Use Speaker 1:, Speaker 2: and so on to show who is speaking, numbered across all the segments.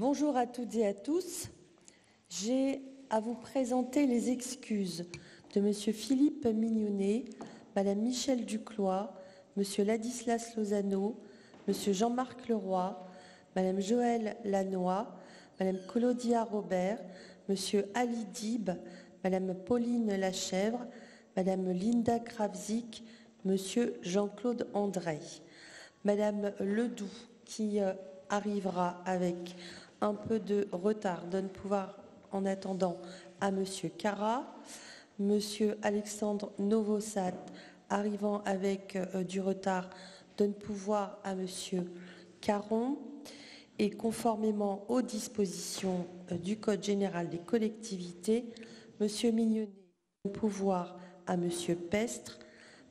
Speaker 1: Bonjour à toutes et à tous. J'ai à vous présenter les excuses de Monsieur Philippe Mignonnet, Madame Michèle Duclois, Monsieur Ladislas Lozano, Monsieur Jean-Marc Leroy, Madame Joëlle Lannoy, Madame Claudia Robert, Monsieur Ali Dib, Madame Pauline Lachèvre, Madame Linda Kravzik, Monsieur Jean-Claude André, Madame Ledoux qui arrivera avec un peu de retard, donne pouvoir en attendant à Monsieur Cara, Monsieur Alexandre Novosad arrivant avec du retard, donne pouvoir à Monsieur Caron, et conformément aux dispositions du Code général des collectivités, Monsieur Mignonnet donne pouvoir à Monsieur Pestre,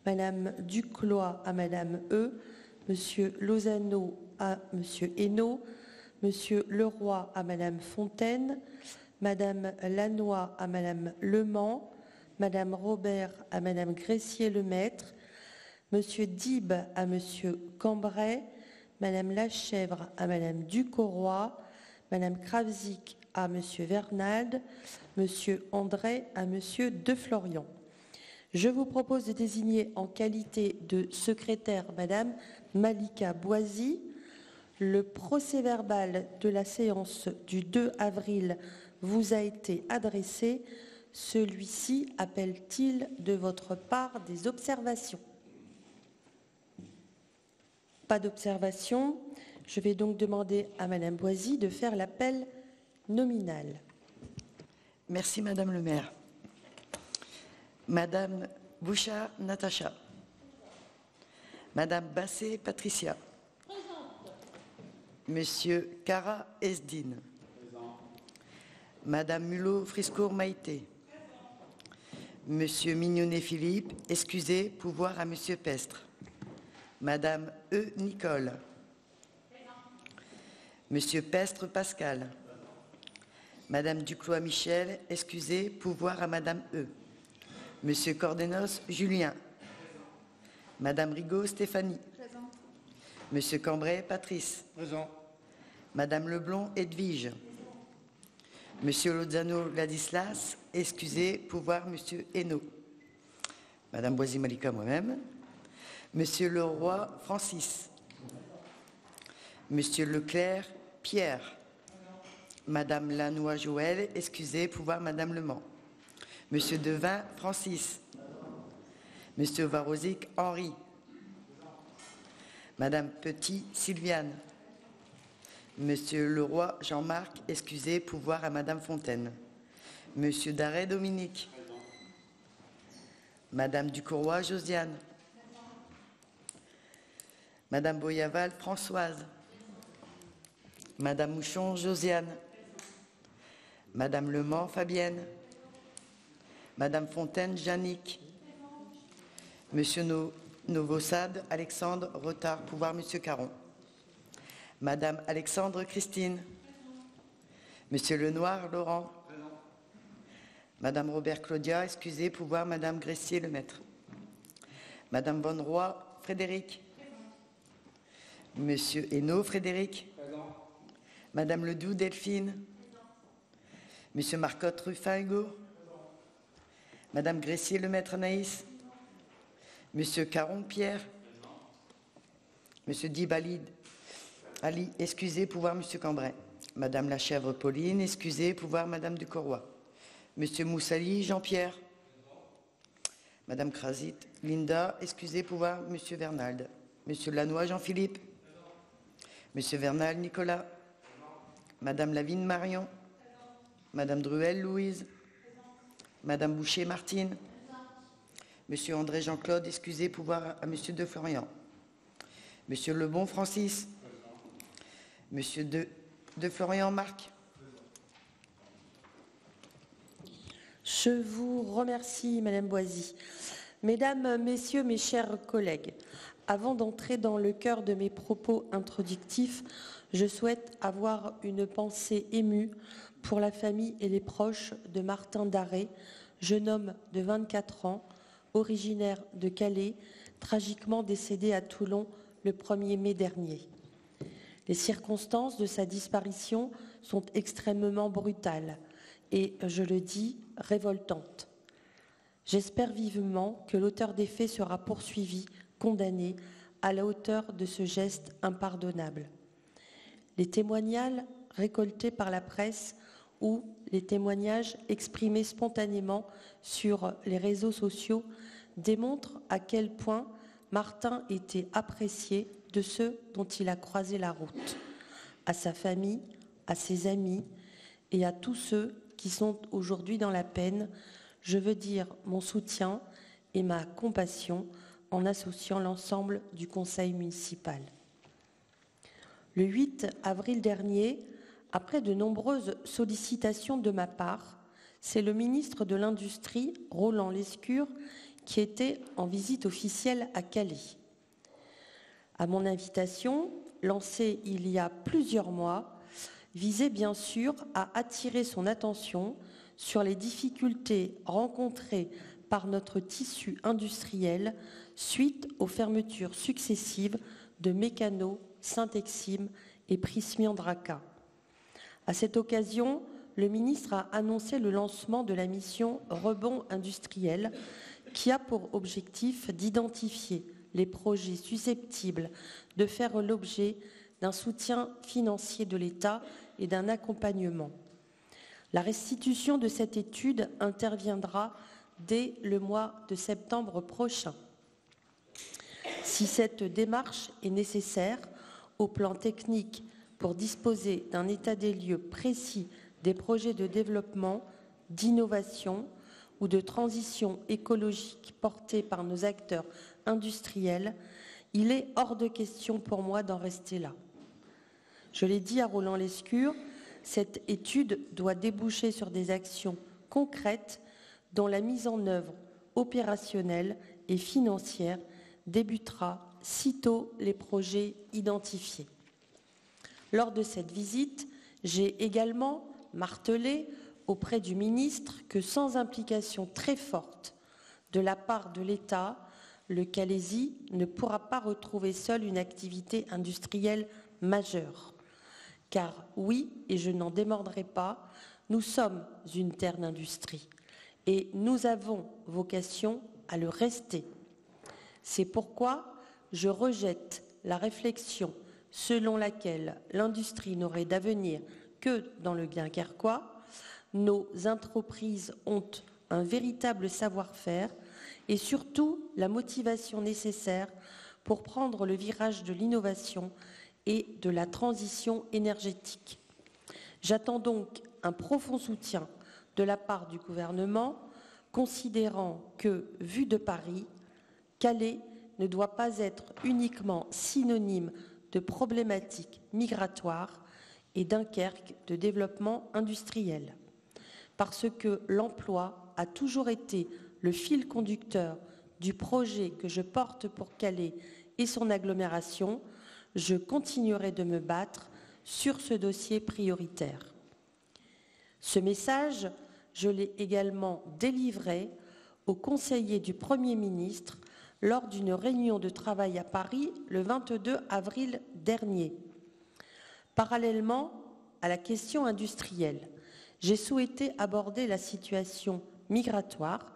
Speaker 1: Madame Duclois à Madame E, Monsieur Lozano à Monsieur Hainaut, Monsieur Leroy à Madame Fontaine, Madame Lannoy à Madame Lemans, Madame Robert à Madame Gressier-Lemaître, Monsieur Dib à Monsieur Cambrai, Madame Lachèvre à Madame Ducoroy, Madame Kravzik à Monsieur Vernald, Monsieur André à Monsieur De Florian. Je vous propose de désigner en qualité de secrétaire Madame Malika Boisy. Le procès-verbal de la séance du 2 avril vous a été adressé. Celui-ci appelle-t-il de votre part des observations? Pas d'observation. Je vais donc demander à Madame Boisy de faire l'appel nominal.
Speaker 2: Merci Madame le maire. Madame Bouchard Natacha. Madame Bassé Patricia. Présente. Monsieur Cara Esdine. Présent. Madame Mulot Friscourt Maïté. Monsieur Mignonnet Philippe, excusez, pouvoir à Monsieur Pestre. Madame E. Nicole. Présent. Monsieur Pestre Pascal. Madame Duclois Michel, excusez, pouvoir à Madame E. Monsieur Cordenos Julien. Madame Rigaud Stéphanie. Présent. Monsieur Cambrai Patrice. Présent. Madame Leblond Edwige. Présent. Monsieur Lozano Ladislas, excusez, pouvoir Monsieur Hainaut. Madame Boisy Malika moi-même. Monsieur Leroy Francis. Monsieur Leclerc Pierre. Madame Lannoy Joël, excusez, pouvoir Madame Lemans. Monsieur Devin Francis. Monsieur Varosic Henri. Madame Petit Sylviane. Monsieur Leroy Jean-Marc, excusez, pouvoir à Madame Fontaine. Monsieur Darret Dominique. Madame Ducoroy Josiane. Madame Boyaval Françoise. Madame Mouchon Josiane. Madame Lemans Fabienne. Madame Fontaine Jannick. Monsieur Novosad Alexandre, retard, pouvoir Monsieur Caron. Madame Alexandre Christine. Monsieur Lenoir Laurent. Madame Robert Claudia, excusez, pouvoir Madame Gressier-Lemaître. Madame Bonneroy Frédéric. Monsieur Hainaut Frédéric. Madame Ledoux Delphine. Monsieur Marcotte Ruffin Hugo. Madame Gressier-Lemaître Anaïs. Monsieur Caron Pierre. Monsieur Dib Ali, excusez, pouvoir Monsieur Cambrai. Madame Lachèvre Pauline, excusez, pouvoir Madame Ducoroy. Monsieur Moussali Jean-Pierre. Madame Krazit Linda, excusez, pouvoir Monsieur Vernald. Monsieur Lannoy Jean-Philippe. Monsieur Vernal Nicolas. Madame Lavigne Marion. Madame Druel Louise. Madame Boucher Martine. Monsieur André Jean-Claude, excusez, pouvoir à Monsieur De Florian. Monsieur Lebon Francis. Monsieur De Florian Marc.
Speaker 1: Je vous remercie, Madame Boisy. Mesdames, Messieurs, mes chers collègues, avant d'entrer dans le cœur de mes propos introductifs, je souhaite avoir une pensée émue pour la famille et les proches de Martin Darret, jeune homme de 24 ans, originaire de Calais, tragiquement décédé à Toulon le 1er mai dernier. Les circonstances de sa disparition sont extrêmement brutales et, je le dis, révoltantes. J'espère vivement que l'auteur des faits sera poursuivi, condamné à la hauteur de ce geste impardonnable. Les témoignages récoltés par la presse ou les témoignages exprimés spontanément sur les réseaux sociaux démontrent à quel point Martin était apprécié de ceux dont il a croisé la route, à sa famille, à ses amis et à tous ceux qui sont aujourd'hui dans la peine. Je veux dire mon soutien et ma compassion en associant l'ensemble du conseil municipal. Le 8 avril dernier, après de nombreuses sollicitations de ma part, c'est le ministre de l'Industrie, Roland Lescure, qui était en visite officielle à Calais. À mon invitation, lancée il y a plusieurs mois, visait bien sûr à attirer son attention sur les difficultés rencontrées par notre tissu industriel suite aux fermetures successives de Mécano, Saint-Exime et Prysmian Draca. À cette occasion, le ministre a annoncé le lancement de la mission Rebond industriel qui a pour objectif d'identifier les projets susceptibles de faire l'objet d'un soutien financier de l'État et d'un accompagnement. La restitution de cette étude interviendra dès le mois de septembre prochain. Si cette démarche est nécessaire au plan technique pour disposer d'un état des lieux précis des projets de développement, d'innovation ou de transition écologique portés par nos acteurs industriels, il est hors de question pour moi d'en rester là. Je l'ai dit à Roland Lescure, cette étude doit déboucher sur des actions concrètes dont la mise en œuvre opérationnelle et financière débutera sitôt les projets identifiés. Lors de cette visite, j'ai également martelé auprès du ministre que sans implication très forte de la part de l'État, le Calaisis ne pourra pas retrouver seul une activité industrielle majeure. Car oui, et je n'en démordrai pas, nous sommes une terre d'industrie et nous avons vocation à le rester. C'est pourquoi je rejette la réflexion selon laquelle l'industrie n'aurait d'avenir que dans le Dunkerquois. Nos entreprises ont un véritable savoir-faire et surtout la motivation nécessaire pour prendre le virage de l'innovation et de la transition énergétique. J'attends donc un profond soutien de la part du gouvernement, considérant que, vu de Paris, Calais ne doit pas être uniquement synonyme de problématiques migratoires et Dunkerque de développement industriel. Parce que l'emploi a toujours été le fil conducteur du projet que je porte pour Calais et son agglomération, je continuerai de me battre sur ce dossier prioritaire. Ce message, je l'ai également délivré aux conseillers du Premier ministre lors d'une réunion de travail à Paris le 22 avril dernier. Parallèlement à la question industrielle, j'ai souhaité aborder la situation migratoire,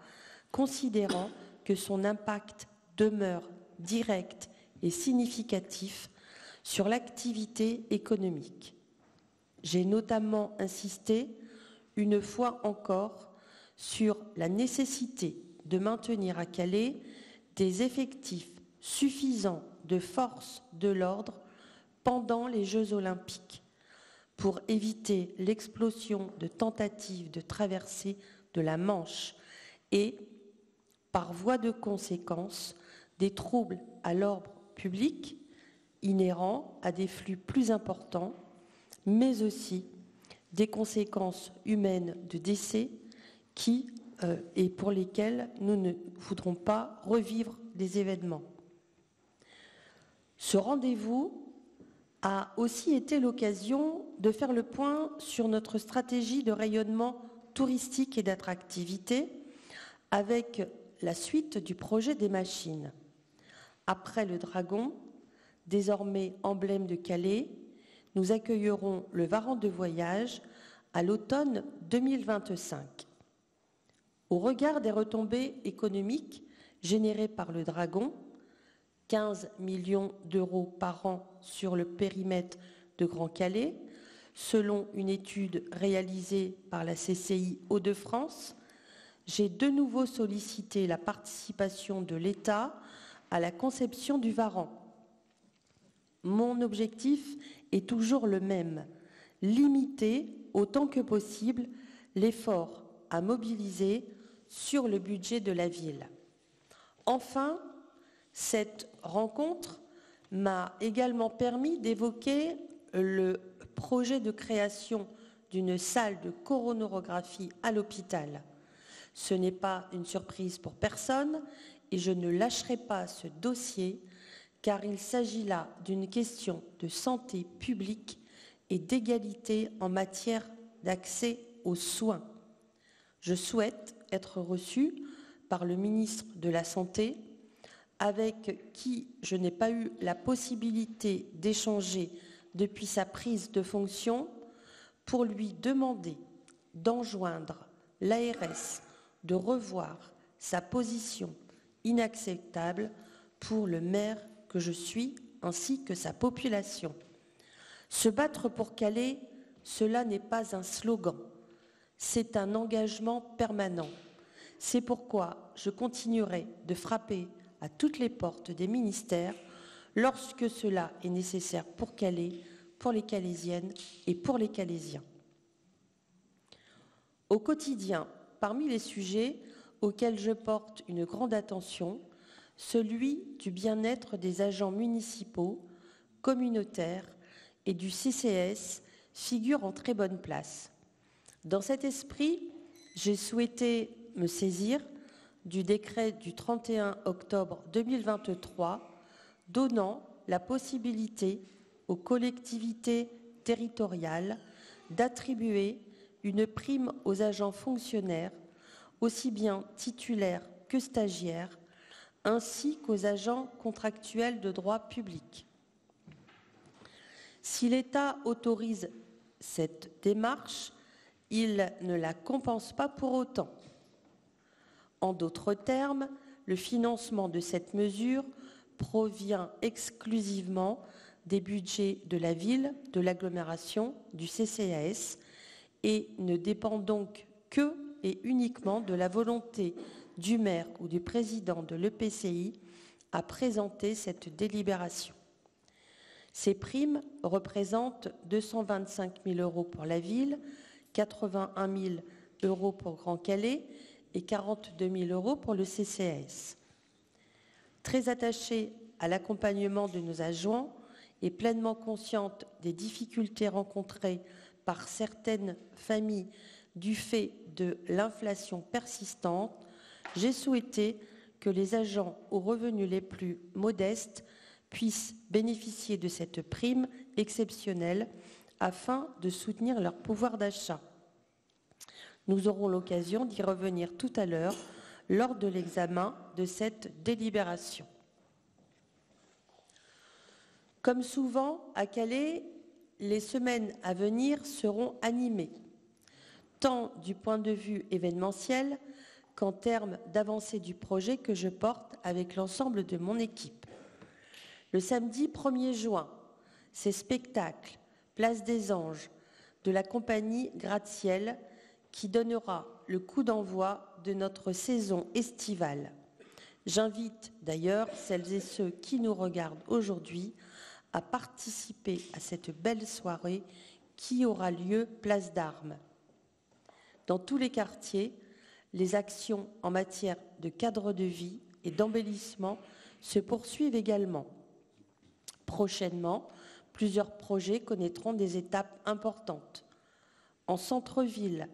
Speaker 1: considérant que son impact demeure direct et significatif sur l'activité économique. J'ai notamment insisté, une fois encore, sur la nécessité de maintenir à Calais des effectifs suffisants de forces de l'ordre pendant les Jeux olympiques pour éviter l'explosion de tentatives de traversée de la Manche et, par voie de conséquence, des troubles à l'ordre public inhérents à des flux plus importants, mais aussi des conséquences humaines de décès et pour lesquels nous ne voudrons pas revivre des événements. Ce rendez-vous a aussi été l'occasion de faire le point sur notre stratégie de rayonnement touristique et d'attractivité avec la suite du projet des machines. Après le Dragon, désormais emblème de Calais, Nous accueillerons le Varan de voyage à l'automne 2025. Au regard des retombées économiques générées par le Dragon, 15 millions d'euros par an sur le périmètre de Grand-Calais, selon une étude réalisée par la CCI Hauts-de-France, j'ai de nouveau sollicité la participation de l'État à la conception du Varan. Mon objectif est toujours le même, limiter autant que possible l'effort à mobiliser sur le budget de la ville. Enfin, cette rencontre m'a également permis d'évoquer le projet de création d'une salle de coronarographie à l'hôpital. Ce n'est pas une surprise pour personne et je ne lâcherai pas ce dossier car il s'agit là d'une question de santé publique et d'égalité en matière d'accès aux soins. Je souhaite être reçue par le ministre de la Santé, avec qui je n'ai pas eu la possibilité d'échanger depuis sa prise de fonction, pour lui demander d'enjoindre l'ARS de revoir sa position inacceptable pour le maire que je suis ainsi que sa population. Se battre pour Calais, cela n'est pas un slogan, c'est un engagement permanent. C'est pourquoi je continuerai de frapper à toutes les portes des ministères lorsque cela est nécessaire pour Calais, pour les Calaisiennes et pour les Calaisiens. Au quotidien, parmi les sujets auxquels je porte une grande attention, celui du bien-être des agents municipaux, communautaires et du CCAS figure en très bonne place. Dans cet esprit, j'ai souhaité me saisir du décret du 31 octobre 2023 donnant la possibilité aux collectivités territoriales d'attribuer une prime aux agents fonctionnaires, aussi bien titulaires que stagiaires, ainsi qu'aux agents contractuels de droit public. Si l'État autorise cette démarche, il ne la compense pas pour autant. En d'autres termes, le financement de cette mesure provient exclusivement des budgets de la ville, de l'agglomération, du CCAS et ne dépend donc que et uniquement de la volonté du maire ou du président de l'EPCI à présenter cette délibération. Ces primes représentent 225 000 € pour la ville, 81 000 € pour Grand-Calais et 42 000 € pour le CCAS. Très attachée à l'accompagnement de nos adjoints et pleinement consciente des difficultés rencontrées par certaines familles du fait de l'inflation persistante, j'ai souhaité que les agents aux revenus les plus modestes puissent bénéficier de cette prime exceptionnelle afin de soutenir leur pouvoir d'achat. Nous aurons l'occasion d'y revenir tout à l'heure lors de l'examen de cette délibération. Comme souvent, à Calais, les semaines à venir seront animées, tant du point de vue événementiel qu'en termes d'avancée du projet que je porte avec l'ensemble de mon équipe. Le samedi 1er juin, c'est spectacle, place des Anges, de la compagnie Gratte-Ciel, qui donnera le coup d'envoi de notre saison estivale. J'invite d'ailleurs celles et ceux qui nous regardent aujourd'hui à participer à cette belle soirée qui aura lieu place d'Armes. Dans tous les quartiers, les actions en matière de cadre de vie et d'embellissement se poursuivent également. Prochainement, plusieurs projets connaîtront des étapes importantes. En centre-ville,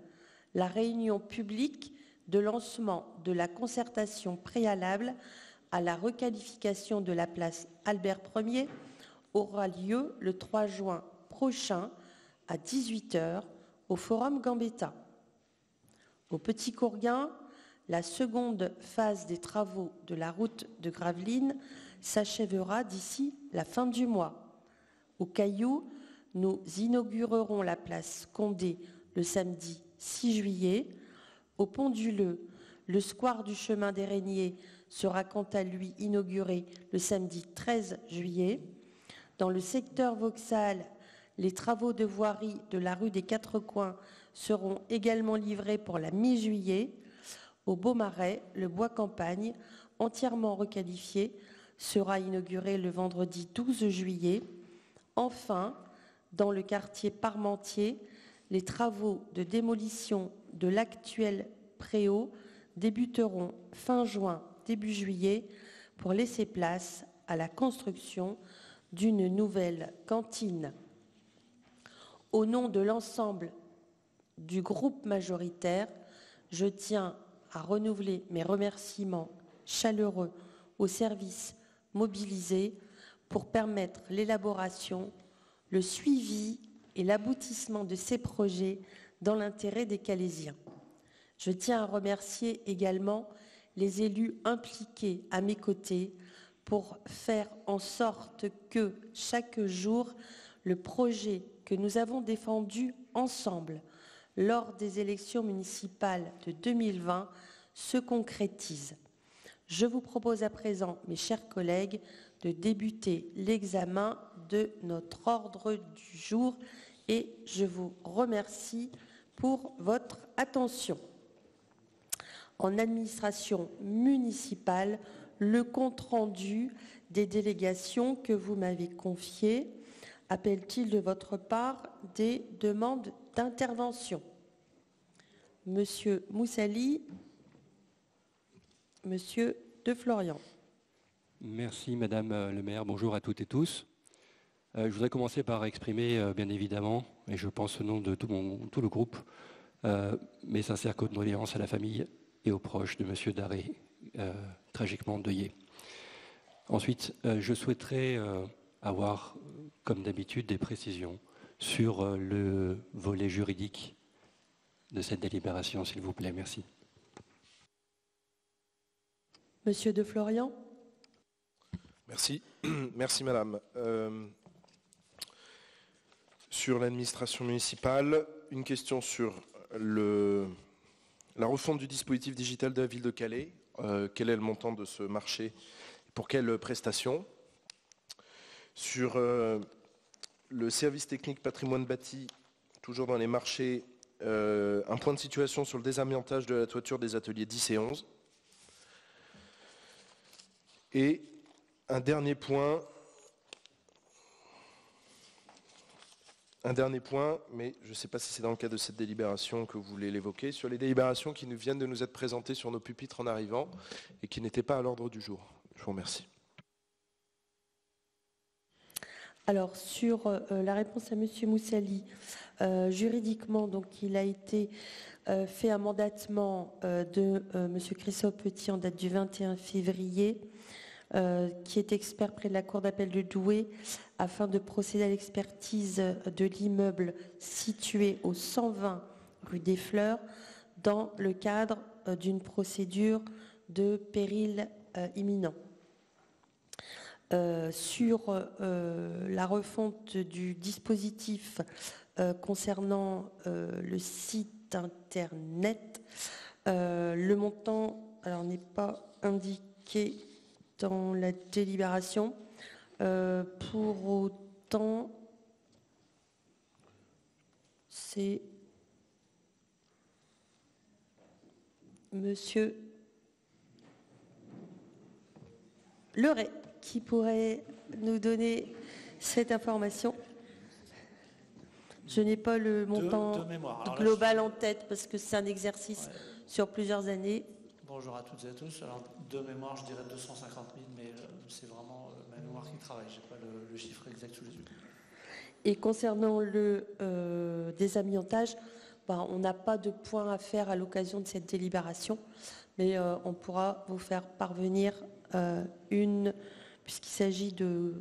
Speaker 1: la réunion publique de lancement de la concertation préalable à la requalification de la place Albert Ier aura lieu le 3 juin prochain à 18 h au Forum Gambetta. Au Petit Courguin, la seconde phase des travaux de la route de Gravelines s'achèvera d'ici la fin du mois. Au Caillou, nous inaugurerons la place Condé le samedi 6 juillet. Au Pont du Leu, le square du chemin des Régniers sera quant à lui inauguré le samedi 13 juillet. Dans le secteur Vauxhall, les travaux de voirie de la rue des Quatre Coins seront également livrés pour la mi-juillet. Au Beaumarais, le bois campagne, entièrement requalifié, sera inauguré le vendredi 12 juillet. Enfin, dans le quartier Parmentier, les travaux de démolition de l'actuel préau débuteront fin juin, début juillet, pour laisser place à la construction d'une nouvelle cantine. Au nom de l'ensemble du groupe majoritaire, je tiens à renouveler mes remerciements chaleureux aux services mobilisés pour permettre l'élaboration, le suivi et l'aboutissement de ces projets dans l'intérêt des Calaisiens. Je tiens à remercier également les élus impliqués à mes côtés pour faire en sorte que chaque jour, le projet que nous avons défendu ensemble lors des élections municipales de 2020 se concrétise. Je vous propose à présent, mes chers collègues, de débuter l'examen de notre ordre du jour et je vous remercie pour votre attention. En administration municipale, le compte-rendu des délégations que vous m'avez confiées appelle-t-il de votre part des demandes d'intervention? Monsieur Moussali, Monsieur De Florian.
Speaker 3: Merci Madame le maire, bonjour à toutes et tous. Je voudrais commencer par exprimer bien évidemment, et je pense au nom de tout le groupe, mes sincères condoléances à la famille et aux proches de Monsieur Daré, tragiquement endeuillé. Ensuite, je souhaiterais avoir, comme d'habitude, des précisions sur le volet juridique de cette délibération, s'il vous plaît. Merci.
Speaker 1: Monsieur De Florian.
Speaker 4: Merci. Merci Madame. Sur l'administration municipale, une question sur la refonte du dispositif digital de la ville de Calais. Quel est le montant de ce marché? Pour quelles prestations? Sur le service technique patrimoine bâti, toujours dans les marchés, un point de situation sur le désamiantage de la toiture des ateliers 10 et 11. Et un dernier point, mais je ne sais pas si c'est dans le cadre de cette délibération que vous voulez l'évoquer, sur les délibérations qui nous viennent de nous être présentées sur nos pupitres en arrivant et qui n'étaient pas à l'ordre du jour. Je vous remercie.
Speaker 1: Alors, sur la réponse à Monsieur Moussali, juridiquement, donc, il a été fait un mandatement de Monsieur Christophe Petit en date du 21 février, qui est expert près de la Cour d'appel de Douai, afin de procéder à l'expertise de l'immeuble situé au 120 rue des Fleurs, dans le cadre d'une procédure de péril imminent. Sur la refonte du dispositif concernant le site internet, le montant n'est pas indiqué dans la délibération. Pour autant, c'est Monsieur Leray qui pourrait nous donner cette information. Je n'ai pas le montant global en tête parce que c'est un exercice sur plusieurs années.
Speaker 5: Bonjour à toutes et à tous. Alors, de mémoire, je dirais 250 000, mais c'est vraiment ma mémoire qui travaille. Je n'ai pas le chiffre exact sous les yeux.
Speaker 1: Et concernant le désamiantage, on n'a pas de point à faire à l'occasion de cette délibération, mais on pourra vous faire parvenir puisqu'il s'agit de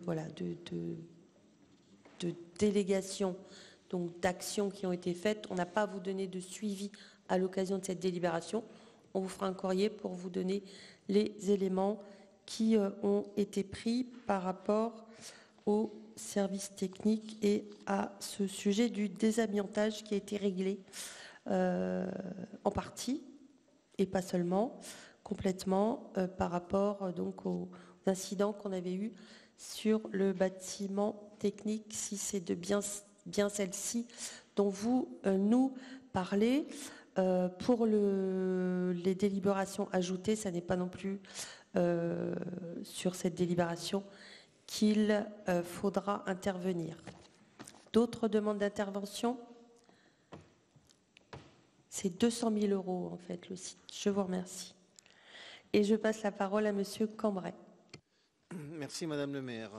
Speaker 1: délégations, donc d'actions qui ont été faites. On n'a pas à vous donner de suivi à l'occasion de cette délibération. On vous fera un courrier pour vous donner les éléments qui ont été pris par rapport au service technique et à ce sujet du désamiantage qui a été réglé en partie, et pas seulement, complètement, par rapport donc aux incidents qu'on avait eus sur le bâtiment technique, si c'est de bien celle-ci dont vous nous parlez. Pour les délibérations ajoutées, ça n'est pas non plus sur cette délibération qu'il faudra intervenir. D'autres demandes d'intervention? C'est 200 000 € en fait le site. Je vous remercie. Et je passe la parole à Monsieur Cambray.
Speaker 6: Merci Madame le maire.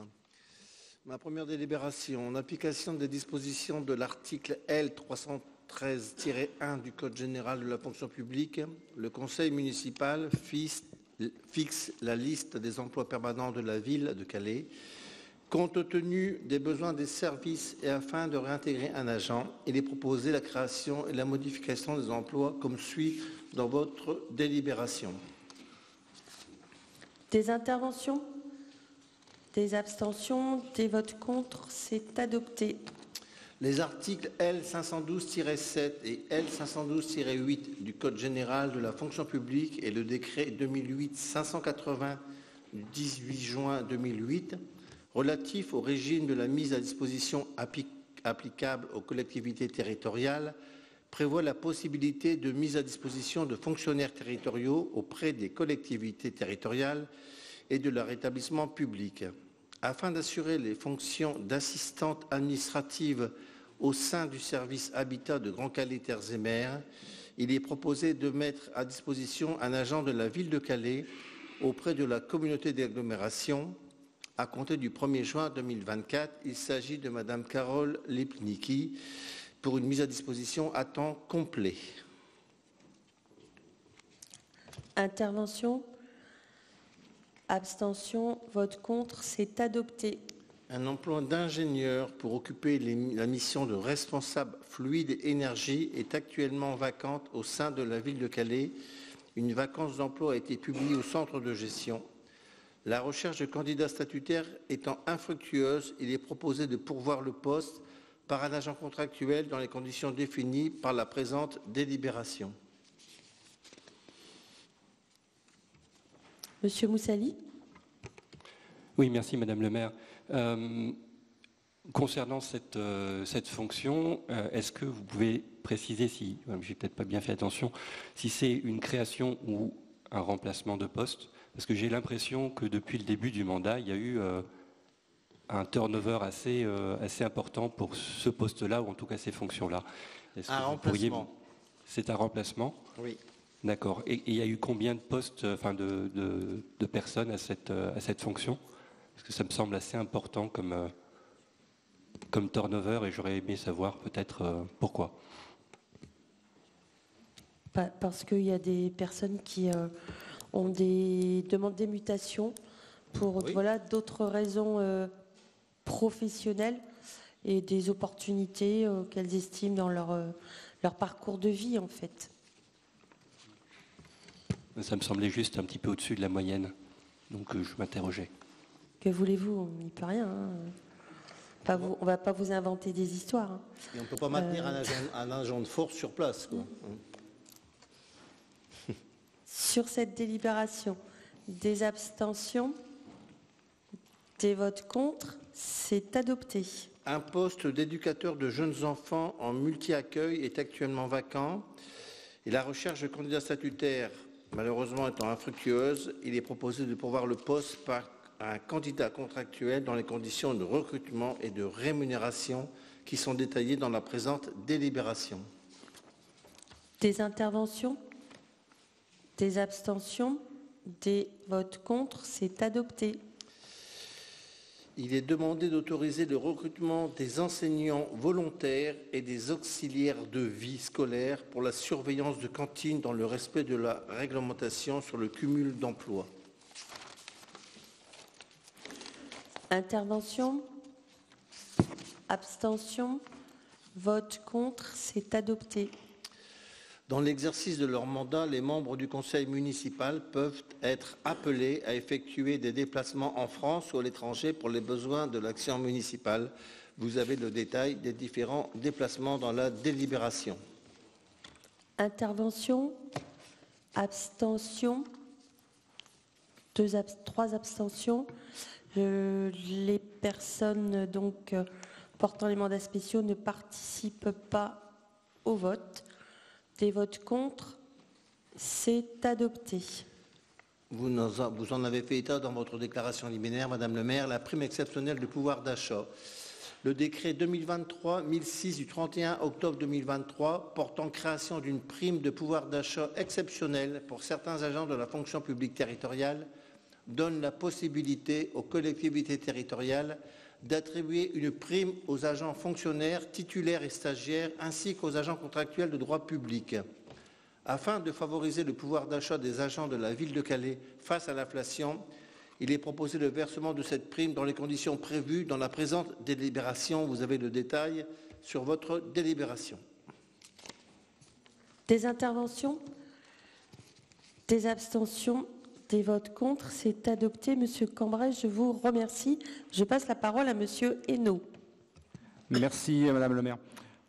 Speaker 6: Ma première délibération, en application des dispositions de l'article L. 313-1 du Code général de la fonction publique, le Conseil municipal fixe la liste des emplois permanents de la ville de Calais, compte tenu des besoins des services et afin de réintégrer un agent, il est proposé la création et la modification des emplois comme suit dans votre délibération.
Speaker 1: Des interventions? Des abstentions? Des votes contre? C'est adopté.
Speaker 6: Les articles L. 512-7 et L. 512-8 du Code général de la fonction publique et le décret 2008-580 du 18 juin 2008 relatif au régime de la mise à disposition applicable aux collectivités territoriales prévoit la possibilité de mise à disposition de fonctionnaires territoriaux auprès des collectivités territoriales et de leur établissement public. Afin d'assurer les fonctions d'assistante administrative au sein du service Habitat de Grand Calais Terres et Mers, il est proposé de mettre à disposition un agent de la ville de Calais auprès de la communauté d'agglomération à compter du 1er juin 2024. Il s'agit de Madame Carole Lipnicki pour une mise à disposition à temps complet.
Speaker 1: Intervention? Abstention? Vote contre? C'est adopté.
Speaker 6: Un emploi d'ingénieur pour occuper la mission de responsable fluide et énergie est actuellement vacante au sein de la ville de Calais. Une vacance d'emploi a été publiée au centre de gestion. La recherche de candidats statutaires étant infructueuse, il est proposé de pourvoir le poste par un agent contractuel dans les conditions définies par la présente délibération.
Speaker 1: Monsieur Moussali?
Speaker 3: Oui, merci Madame le maire. Concernant cette fonction, est-ce que vous pouvez préciser, si j'ai peut-être pas bien fait attention, si c'est une création ou un remplacement de poste? Parce que j'ai l'impression que depuis le début du mandat, il y a eu un turnover assez important pour ce poste-là, ou en tout cas ces fonctions-là.
Speaker 6: Un remplacement.
Speaker 3: C'est un remplacement?
Speaker 6: Oui.
Speaker 3: D'accord. Et il y a eu combien de postes, enfin de personnes à cette fonction? Parce que ça me semble assez important comme turnover et j'aurais aimé savoir peut-être pourquoi.
Speaker 1: Parce qu'il y a des personnes qui ont des demandes de mutation pour voilà, d'autres raisons professionnelles et des opportunités qu'elles estiment dans leur parcours de vie en fait.
Speaker 3: Ça me semblait juste un petit peu au-dessus de la moyenne, donc je m'interrogeais.
Speaker 1: Que voulez-vous? On n'y peut rien. Hein. On ne va pas vous inventer des histoires. Hein.
Speaker 6: Et on ne peut pas maintenir un agent de force sur place, quoi.
Speaker 1: Sur cette délibération, des abstentions, des votes contre, c'est adopté.
Speaker 6: Un poste d'éducateur de jeunes enfants en multi-accueil est actuellement vacant et la recherche de candidats statutaires, malheureusement étant infructueuse, il est proposé de pourvoir le poste par un candidat contractuel dans les conditions de recrutement et de rémunération qui sont détaillées dans la présente délibération.
Speaker 1: Des interventions? Des abstentions? Des votes contre? C'est adopté.
Speaker 6: Il est demandé d'autoriser le recrutement des enseignants volontaires et des auxiliaires de vie scolaire pour la surveillance de cantines dans le respect de la réglementation sur le cumul d'emplois.
Speaker 1: Intervention? Abstention? Vote contre? C'est adopté.
Speaker 6: Dans l'exercice de leur mandat, les membres du conseil municipal peuvent être appelés à effectuer des déplacements en France ou à l'étranger pour les besoins de l'action municipale. Vous avez le détail des différents déplacements dans la délibération.
Speaker 1: Intervention, abstention, 3 abstentions. Les personnes donc portant les mandats spéciaux ne participent pas au vote. Des votes contre, c'est adopté.
Speaker 6: Vous en avez fait état dans votre déclaration liminaire, Madame le maire, la prime exceptionnelle de pouvoir d'achat. Le décret 2023-1006 du 31 octobre 2023 portant création d'une prime de pouvoir d'achat exceptionnelle pour certains agents de la fonction publique territoriale donne la possibilité aux collectivités territoriales d'attribuer une prime aux agents fonctionnaires, titulaires et stagiaires, ainsi qu'aux agents contractuels de droit public. Afin de favoriser le pouvoir d'achat des agents de la ville de Calais face à l'inflation, il est proposé le versement de cette prime dans les conditions prévues dans la présente délibération. Vous avez le détail sur votre délibération.
Speaker 1: Des interventions? Des abstentions? Des votes contre, c'est adopté. Monsieur Cambray, je vous remercie. Je passe la parole à Monsieur Hainaut.
Speaker 7: Merci, Madame le maire.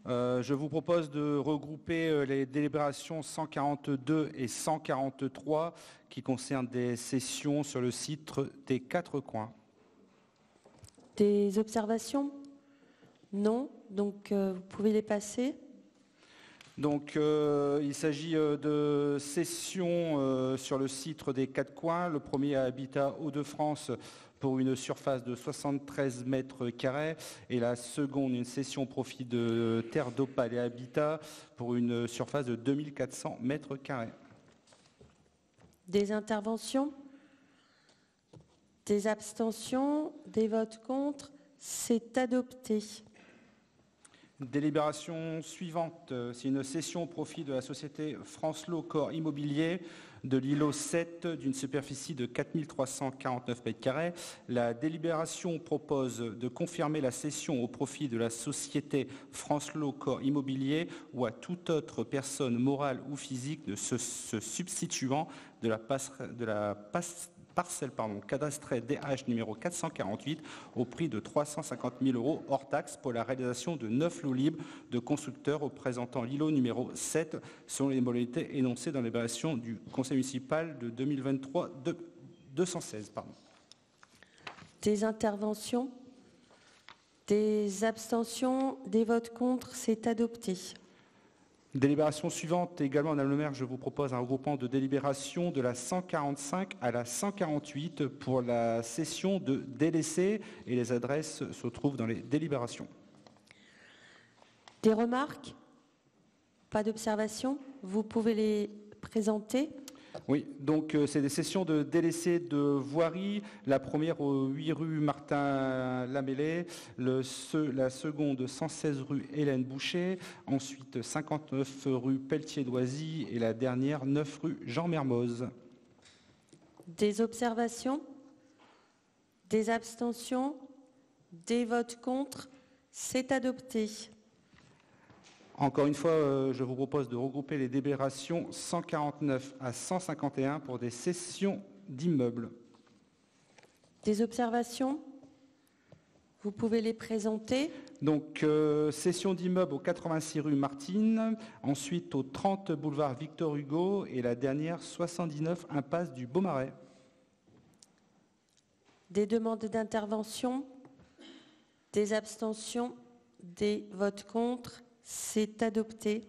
Speaker 7: Je vous propose de regrouper les délibérations 142 et 143 qui concernent des sessions sur le site des 4 coins.
Speaker 1: Des observations? Non. Donc, vous pouvez les passer.
Speaker 7: Donc, il s'agit de sessions sur le site des 4 coins. Le premier à Habitat Hauts-de-France pour une surface de 73 mètres carrés et la seconde, une cession au profit de Terre d'Opale et Habitat pour une surface de 2400 mètres carrés.
Speaker 1: Des interventions? Des abstentions? Des votes contre? C'est adopté.
Speaker 7: Délibération suivante, c'est une cession au profit de la société France-Lo Corps Immobilier de l'îlot 7 d'une superficie de 4349 m². La délibération propose de confirmer la cession au profit de la société France-Lo Corps Immobilier ou à toute autre personne morale ou physique de se substituant de la parcelle cadastrée DH numéro 448 au prix de 350 000 € hors taxe pour la réalisation de 9 lots libres de constructeurs représentant l'îlot numéro 7 selon les modalités énoncées dans l'évaluation du conseil municipal de 2023-216.
Speaker 1: Des interventions? Des abstentions? Des votes contre? C'est adopté.
Speaker 7: Délibération suivante également, Madame le maire, je vous propose un regroupement de délibération de la 145 à la 148 pour la session de délaissés et les adresses se trouvent dans les délibérations.
Speaker 1: Des remarques? Pas d'observation? Vous pouvez les présenter.
Speaker 7: Oui, donc c'est des sessions de délaissés de voirie. La première au 8 rue Martin Lamellé, la seconde 116 rue Hélène Boucher, ensuite 59 rue Pelletier-Doisy et la dernière 9 rue Jean Mermoz.
Speaker 1: Des observations? Des abstentions? Des votes contre? C'est adopté.
Speaker 7: Encore une fois, je vous propose de regrouper les délibérations 149 à 151 pour des cessions d'immeubles.
Speaker 1: Des observations? Vous pouvez les présenter.
Speaker 7: Donc, cession d'immeubles au 86 rue Martine, ensuite au 30 boulevard Victor Hugo et la dernière 79 impasse du Beaumarais.
Speaker 1: Des demandes d'intervention? Des abstentions? Des votes contre? C'est adopté.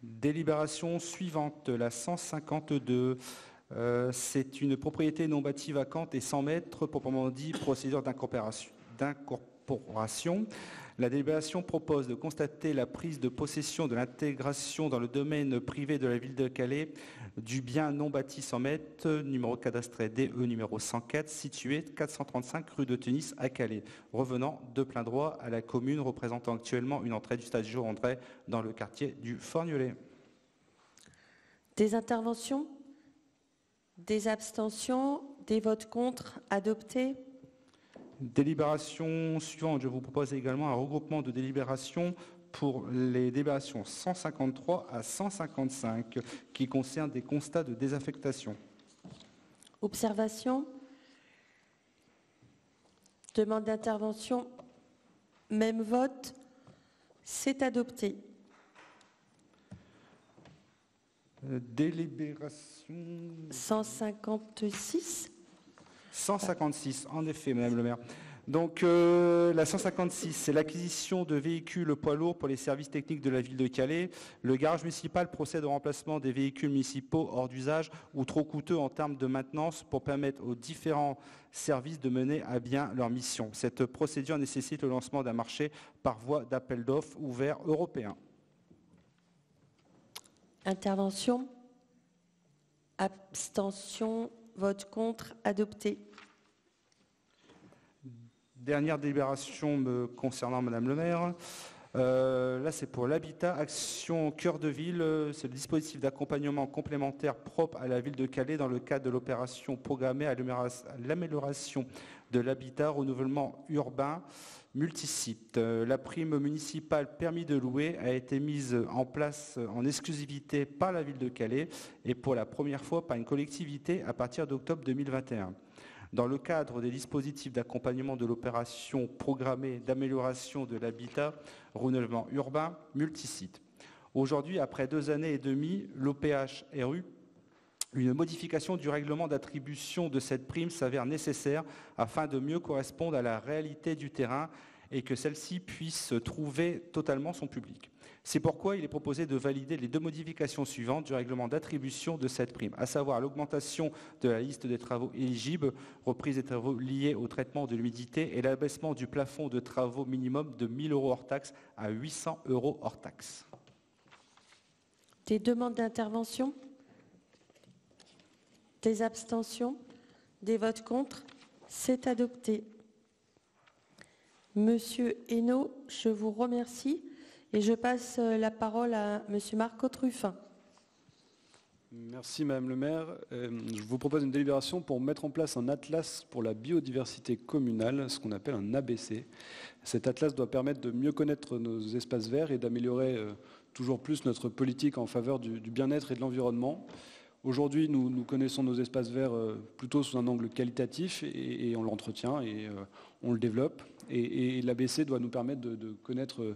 Speaker 7: Délibération suivante, la 152. C'est une propriété non bâtie vacante et 100 mètres, proprement dit, procédure d'incorporation. La délibération propose de constater la prise de possession de l'intégration dans le domaine privé de la ville de Calais du bien non bâti 100 mètres, numéro cadastré DE numéro 104, situé 435 rue de Tunis à Calais, revenant de plein droit à la commune, représentant actuellement une entrée du stade Girondrais dans le quartier du Forgnolais.
Speaker 1: Des interventions? Des abstentions? Des votes contre? Adopté.
Speaker 7: Délibération suivante, je vous propose également un regroupement de délibérations pour les délibérations 153 à 155 qui concernent des constats de désaffectation.
Speaker 1: Observation. Demande d'intervention. Même vote. C'est adopté.
Speaker 7: Délibération
Speaker 1: 156.
Speaker 7: 156, en effet, Madame le maire. Donc, la 156, c'est l'acquisition de véhicules poids lourds pour les services techniques de la ville de Calais. Le garage municipal procède au remplacement des véhicules municipaux hors d'usage ou trop coûteux en termes de maintenance pour permettre aux différents services de mener à bien leur mission. Cette procédure nécessite le lancement d'un marché par voie d'appel d'offres ouvert européen.
Speaker 1: Intervention. Abstention. Vote contre. Adopté.
Speaker 7: Dernière délibération me concernant, Madame le maire. Là, c'est pour l'habitat, action cœur de ville. C'est le dispositif d'accompagnement complémentaire propre à la ville de Calais dans le cadre de l'opération programmée à l'amélioration de l'habitat, renouvellement urbain multisite. La prime municipale permis de louer a été mise en place en exclusivité par la ville de Calais et pour la première fois par une collectivité à partir d'octobre 2021. Dans le cadre des dispositifs d'accompagnement de l'opération programmée d'amélioration de l'habitat, renouvellement urbain, multisite. Aujourd'hui, après 2 années et demie, l'OPH-RU, une modification du règlement d'attribution de cette prime s'avère nécessaire afin de mieux correspondre à la réalité du terrain et que celle-ci puisse trouver totalement son public. C'est pourquoi il est proposé de valider les 2 modifications suivantes du règlement d'attribution de cette prime, à savoir l'augmentation de la liste des travaux éligibles, reprise des travaux liés au traitement de l'humidité et l'abaissement du plafond de travaux minimum de 1 000 € hors taxe à 800 € hors taxe.
Speaker 1: Des demandes d'intervention? Des abstentions? Des votes contre? C'est adopté. Monsieur Hainaut, je vous remercie. Et je passe la parole à Monsieur Marco Truffin.
Speaker 8: Merci Madame le maire. Je vous propose une délibération pour mettre en place un atlas pour la biodiversité communale, ce qu'on appelle un ABC. Cet atlas doit permettre de mieux connaître nos espaces verts et d'améliorer toujours plus notre politique en faveur du bien-être et de l'environnement. Aujourd'hui, nous connaissons nos espaces verts plutôt sous un angle qualitatif et on l'entretient et on le développe. Et l'ABC doit nous permettre de connaître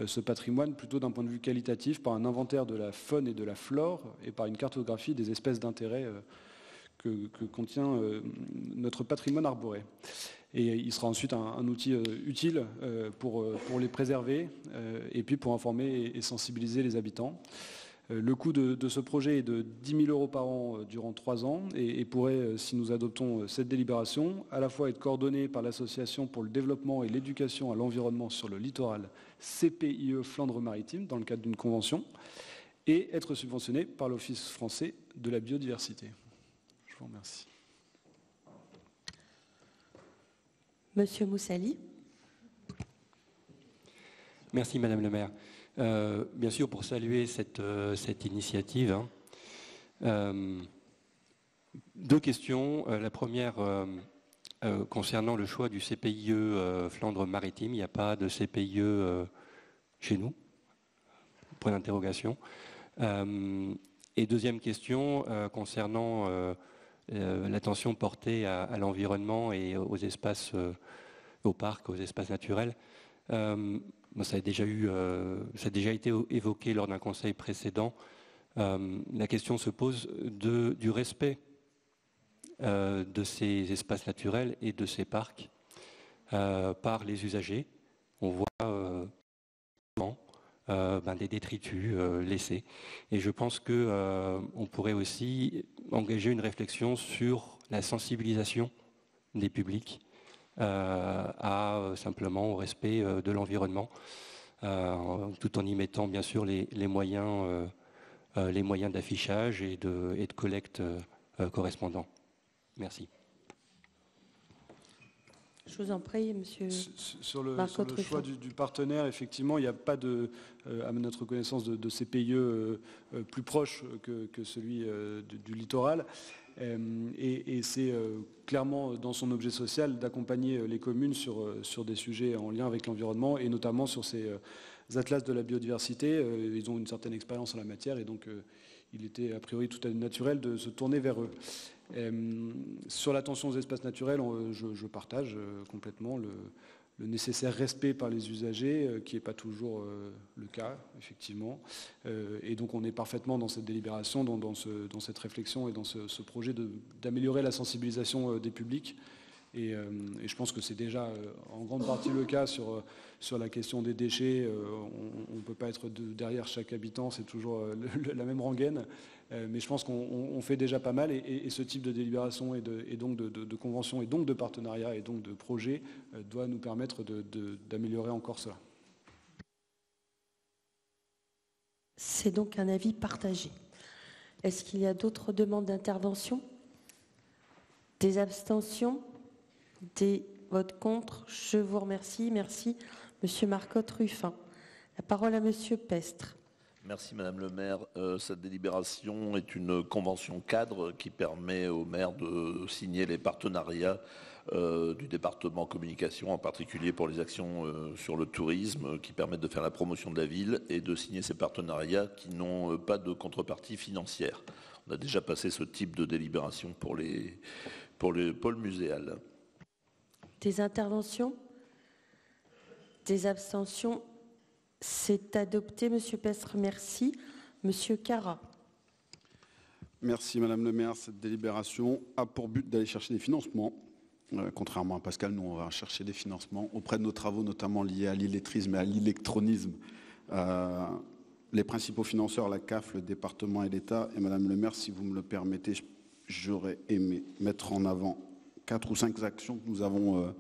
Speaker 8: ce patrimoine plutôt d'un point de vue qualitatif par un inventaire de la faune et de la flore et par une cartographie des espèces d'intérêt que contient notre patrimoine arboré. Et il sera ensuite un outil utile pour les préserver et puis pour informer et sensibiliser les habitants. Le coût de ce projet est de 10 000 € par an durant 3 ans et pourrait, si nous adoptons cette délibération, à la fois être coordonné par l'Association pour le développement et l'éducation à l'environnement sur le littoral CPIE Flandre-Maritime dans le cadre d'une convention et être subventionné par l'Office français de la biodiversité. Je vous remercie.
Speaker 1: Monsieur Moussali.
Speaker 3: Merci Madame le maire. Bien sûr, pour saluer cette initiative, 2 questions. La première concernant le choix du CPIE Flandre-Maritime. Il n'y a pas de CPIE chez nous. Point d'interrogation. Et deuxième question concernant l'attention portée à l'environnement et aux espaces, aux parcs, aux espaces naturels. Ça a déjà été évoqué lors d'un conseil précédent. La question se pose du respect de ces espaces naturels et de ces parcs par les usagers. On voit souvent des détritus laissés. Et je pense qu'on pourrait aussi engager une réflexion sur la sensibilisation des publics simplement au respect de l'environnement, tout en y mettant bien sûr les moyens d'affichage et de collecte correspondants. Merci.
Speaker 1: Je vous en prie, monsieur.
Speaker 8: Sur le choix du partenaire, effectivement, il n'y a pas à notre connaissance de CPIE plus proche que celui du littoral. Et c'est clairement dans son objet social d'accompagner les communes sur des sujets en lien avec l'environnement et notamment sur ces atlas de la biodiversité. Ils ont une certaine expérience en la matière et donc il était a priori tout à fait naturel de se tourner vers eux. Sur l'attention aux espaces naturels, je partage complètement le nécessaire respect par les usagers, qui n'est pas toujours le cas, effectivement. Et donc on est parfaitement dans cette délibération, dans cette réflexion et dans ce projet d'améliorer la sensibilisation des publics. Et je pense que c'est déjà en grande partie le cas sur la question des déchets. On ne peut pas être derrière chaque habitant, c'est toujours la même rengaine. Mais je pense qu'on fait déjà pas mal. Et ce type de délibération et donc de convention et donc de partenariat et donc de projet doit nous permettre d'améliorer encore cela.
Speaker 1: C'est donc un avis partagé. Est-ce qu'il y a d'autres demandes d'intervention? Des abstentions? Des votes contre? Je vous remercie. Merci, Monsieur Marcotte-Ruffin. La parole à Monsieur Pestre.
Speaker 9: Merci Madame le maire. Cette délibération est une convention cadre qui permet au maire de signer les partenariats du département communication, en particulier pour les actions sur le tourisme, qui permettent de faire la promotion de la ville et de signer ces partenariats qui n'ont pas de contrepartie financière. On a déjà passé ce type de délibération pour le pôle muséal.
Speaker 1: Des interventions? Des abstentions? C'est adopté, Monsieur Pestre, merci. Monsieur Carra.
Speaker 10: Merci Madame le maire. Cette délibération a pour but d'aller chercher des financements. Contrairement à Pascal, nous on va chercher des financements auprès de nos travaux, notamment liés à l'illettrisme et à l'électronisme. Les principaux financeurs, la CAF, le département et l'État. Et Madame le maire, si vous me le permettez, j'aurais aimé mettre en avant 4 ou 5 actions que nous avons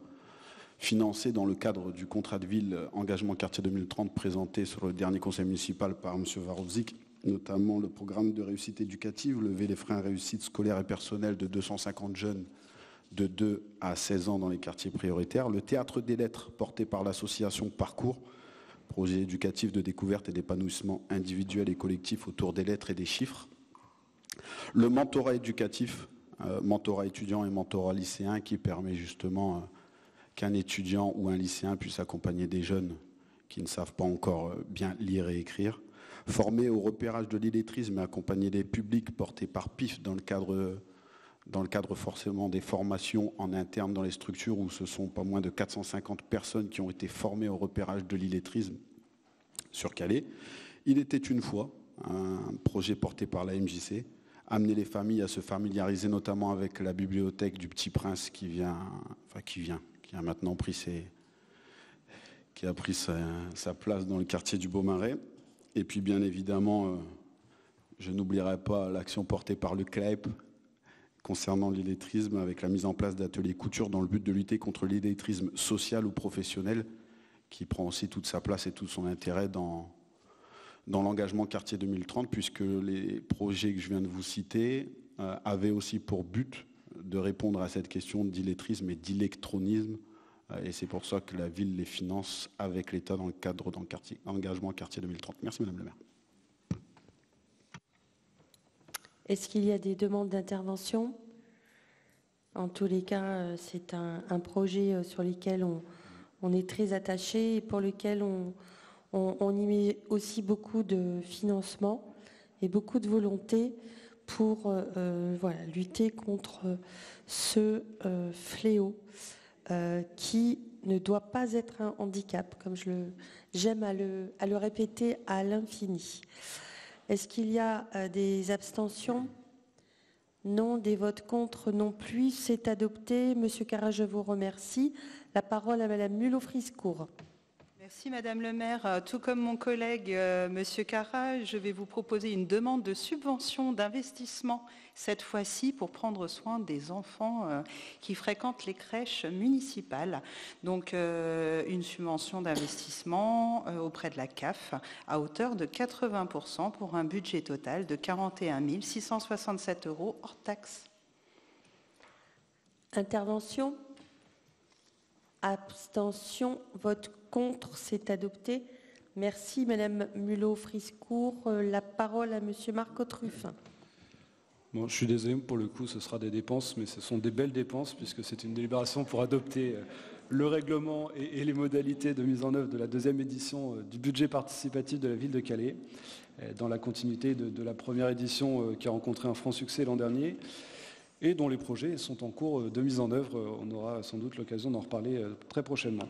Speaker 10: financées dans le cadre du contrat de ville Engagement Quartier 2030 présenté sur le dernier conseil municipal par M. Varovzik, notamment le programme de réussite éducative, lever les freins à réussite scolaire et personnelle de 250 jeunes de 2 à 16 ans dans les quartiers prioritaires, le théâtre des lettres porté par l'association Parcours, projet éducatif de découverte et d'épanouissement individuel et collectif autour des lettres et des chiffres, le mentorat éducatif, mentorat étudiant et mentorat lycéen qui permet justement qu'un étudiant ou un lycéen puisse accompagner des jeunes qui ne savent pas encore bien lire et écrire, former au repérage de l'illettrisme et accompagner les publics portés par PIF dans le cadre forcément des formations en interne dans les structures où ce sont pas moins de 450 personnes qui ont été formées au repérage de l'illettrisme sur Calais. Il était une fois un projet porté par la MJC, amener les familles à se familiariser notamment avec la bibliothèque du Petit Prince qui a maintenant pris sa place dans le quartier du Beaumarais. Et puis bien évidemment, je n'oublierai pas l'action portée par le CLAEP concernant l'illettrisme avec la mise en place d'ateliers couture dans le but de lutter contre l'illettrisme social ou professionnel qui prend aussi toute sa place et tout son intérêt dans l'engagement quartier 2030 puisque les projets que je viens de vous citer avaient aussi pour but de répondre à cette question d'illettrisme et d'électronisme et c'est pour ça que la ville les finance avec l'État dans le cadre d'engagement quartier 2030. Merci Madame la maire.
Speaker 1: Est-ce qu'il y a des demandes d'intervention? En tous les cas, c'est un projet sur lequel on est très attaché et pour lequel on y met aussi beaucoup de financement et beaucoup de volonté pour lutter contre ce fléau qui ne doit pas être un handicap, comme j'aime à le répéter à l'infini. Est-ce qu'il y a des abstentions? Non. Des votes contre non plus. C'est adopté. Monsieur Carra, je vous remercie. La parole à Madame Mulot-Friskour.
Speaker 11: Merci Madame le maire. Tout comme mon collègue Monsieur Carra, je vais vous proposer une demande de subvention d'investissement, cette fois-ci pour prendre soin des enfants qui fréquentent les crèches municipales. Donc une subvention d'investissement auprès de la CAF à hauteur de 80% pour un budget total de 41 667 € hors taxe.
Speaker 1: Intervention? Abstention? Vote contre? C'est adopté. Merci Madame Mulot-Friskour. La parole à Monsieur Marcotte-Ruffin.
Speaker 8: Bon, je suis désolé, pour le coup, ce sera des dépenses, mais ce sont des belles dépenses puisque c'est une délibération pour adopter le règlement et les modalités de mise en œuvre de la deuxième édition du budget participatif de la ville de Calais, dans la continuité de la première édition qui a rencontré un franc succès l'an dernier et dont les projets sont en cours de mise en œuvre. On aura sans doute l'occasion d'en reparler très prochainement.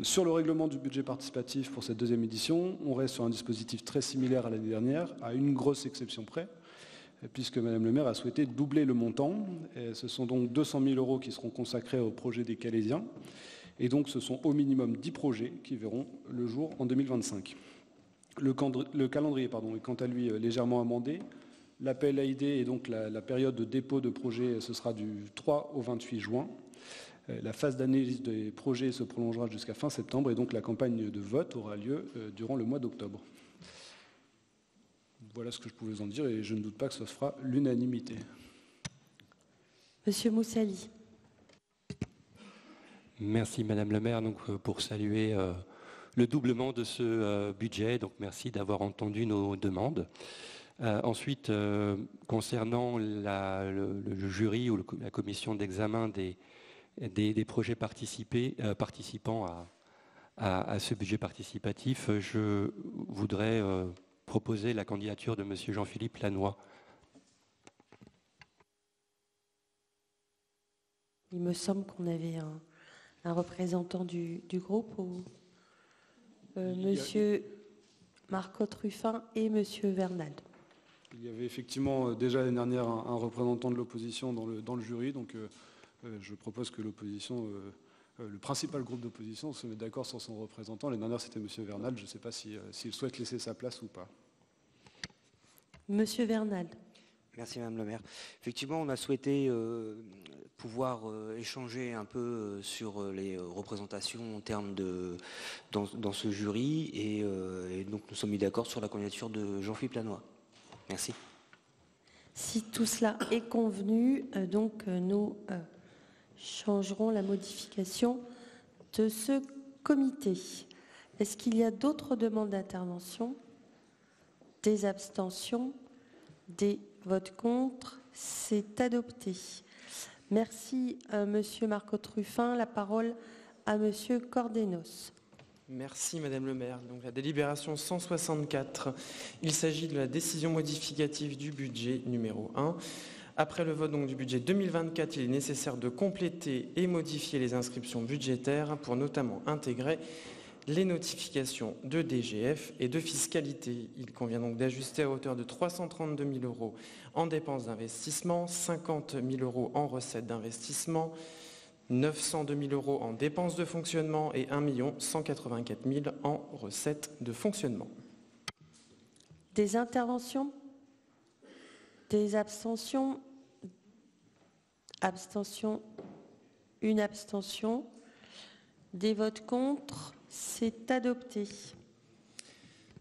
Speaker 8: Sur le règlement du budget participatif pour cette deuxième édition, on reste sur un dispositif très similaire à l'année dernière, à une grosse exception près, puisque Madame le maire a souhaité doubler le montant. Ce sont donc 200 000 € qui seront consacrés au projet des Calaisiens. Et donc ce sont au minimum 10 projets qui verront le jour en 2025. Le calendrier est quant à lui légèrement amendé. L'appel à idées et donc la période de dépôt de projets, ce sera du 3 au 28 juin. La phase d'analyse des projets se prolongera jusqu'à fin septembre et donc la campagne de vote aura lieu durant le mois d'octobre. Voilà ce que je pouvais en dire et je ne doute pas que ce fera l'unanimité.
Speaker 1: Monsieur Moussali.
Speaker 3: Merci Madame le maire donc, pour saluer le doublement de ce budget. Donc merci d'avoir entendu nos demandes. Ensuite, concernant le jury ou la commission d'examen des projets participants à ce budget participatif, je voudrais proposer la candidature de Monsieur Jean-Philippe Lannoy.
Speaker 1: Il me semble qu'on avait un représentant du groupe, Monsieur Marco Truffin et Monsieur Vernal.
Speaker 8: Il y avait effectivement déjà l'année dernière un représentant de l'opposition dans le jury, donc je propose que l'opposition, le principal groupe d'opposition, se mette d'accord sur son représentant. L'année dernière, c'était Monsieur Vernal. Je ne sais pas s'il souhaite laisser sa place ou pas.
Speaker 1: Monsieur Vernal.
Speaker 12: Merci Madame le maire. Effectivement, on a souhaité pouvoir échanger un peu sur les représentations en termes dans ce jury et donc nous sommes mis d'accord sur la candidature de Jean-Philippe Lannoy. Merci.
Speaker 1: Si tout cela est convenu, donc nous changerons la modification de ce comité. Est-ce qu'il y a d'autres demandes d'intervention? Des abstentions? Des votes contre? C'est adopté. Merci, Monsieur Marco Truffin. La parole à Monsieur Cordenos.
Speaker 13: Merci Madame le maire. Donc la délibération 164, il s'agit de la décision modificative du budget numéro 1. Après le vote donc, du budget 2024, il est nécessaire de compléter et modifier les inscriptions budgétaires pour notamment intégrer les notifications de DGF et de fiscalité. Il convient donc d'ajuster à hauteur de 332 000 € en dépenses d'investissement, 50 000 € en recettes d'investissement, 902 000 € en dépenses de fonctionnement et 1 184 000 € en recettes de fonctionnement.
Speaker 1: Des interventions? Des abstentions? Abstention. Une abstention. Des votes contre? C'est adopté.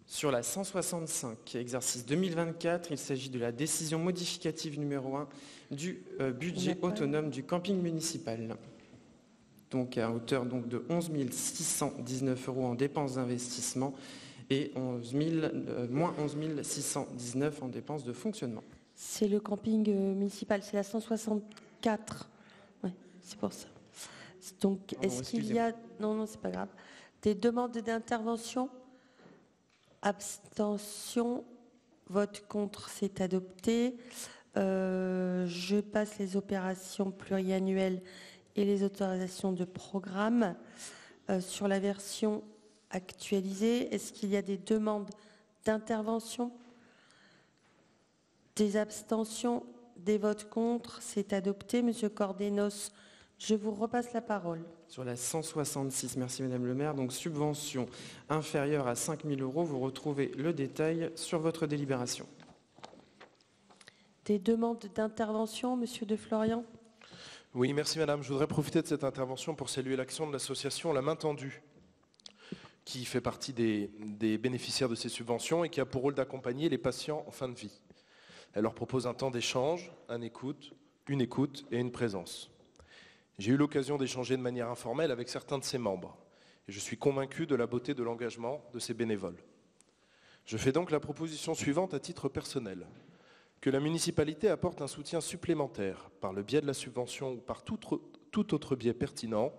Speaker 13: Sur la 165, exercice 2024, il s'agit de la décision modificative numéro 1 du budget autonome du camping municipal. Donc à hauteur donc, de 11 619 € en dépenses d'investissement et moins 11 619 en dépenses de fonctionnement.
Speaker 1: C'est le camping municipal, c'est la 164. Oui, c'est pour ça. Donc, est-ce qu'il y a... Non, c'est pas grave. Des demandes d'intervention? Abstention? Vote contre, c'est adopté. Je passe les opérations pluriannuelles et les autorisations de programme. Sur la version actualisée, est-ce qu'il y a des demandes d'intervention? Des abstentions? Des votes contre? C'est adopté. Monsieur Cordenos, je vous repasse la parole.
Speaker 13: Sur la 166, merci Madame le maire, donc subvention inférieure à 5 000 €, vous retrouvez le détail sur votre délibération.
Speaker 1: Des demandes d'intervention, Monsieur De Florian?
Speaker 4: Oui, merci Madame. Je voudrais profiter de cette intervention pour saluer l'action de l'association La Main Tendue, qui fait partie des bénéficiaires de ces subventions et qui a pour rôle d'accompagner les patients en fin de vie. Elle leur propose un temps d'échange, une écoute et une présence. J'ai eu l'occasion d'échanger de manière informelle avec certains de ses membres et je suis convaincu de la beauté de l'engagement de ces bénévoles. Je fais donc la proposition suivante à titre personnel. Que la municipalité apporte un soutien supplémentaire par le biais de la subvention ou par tout autre biais pertinent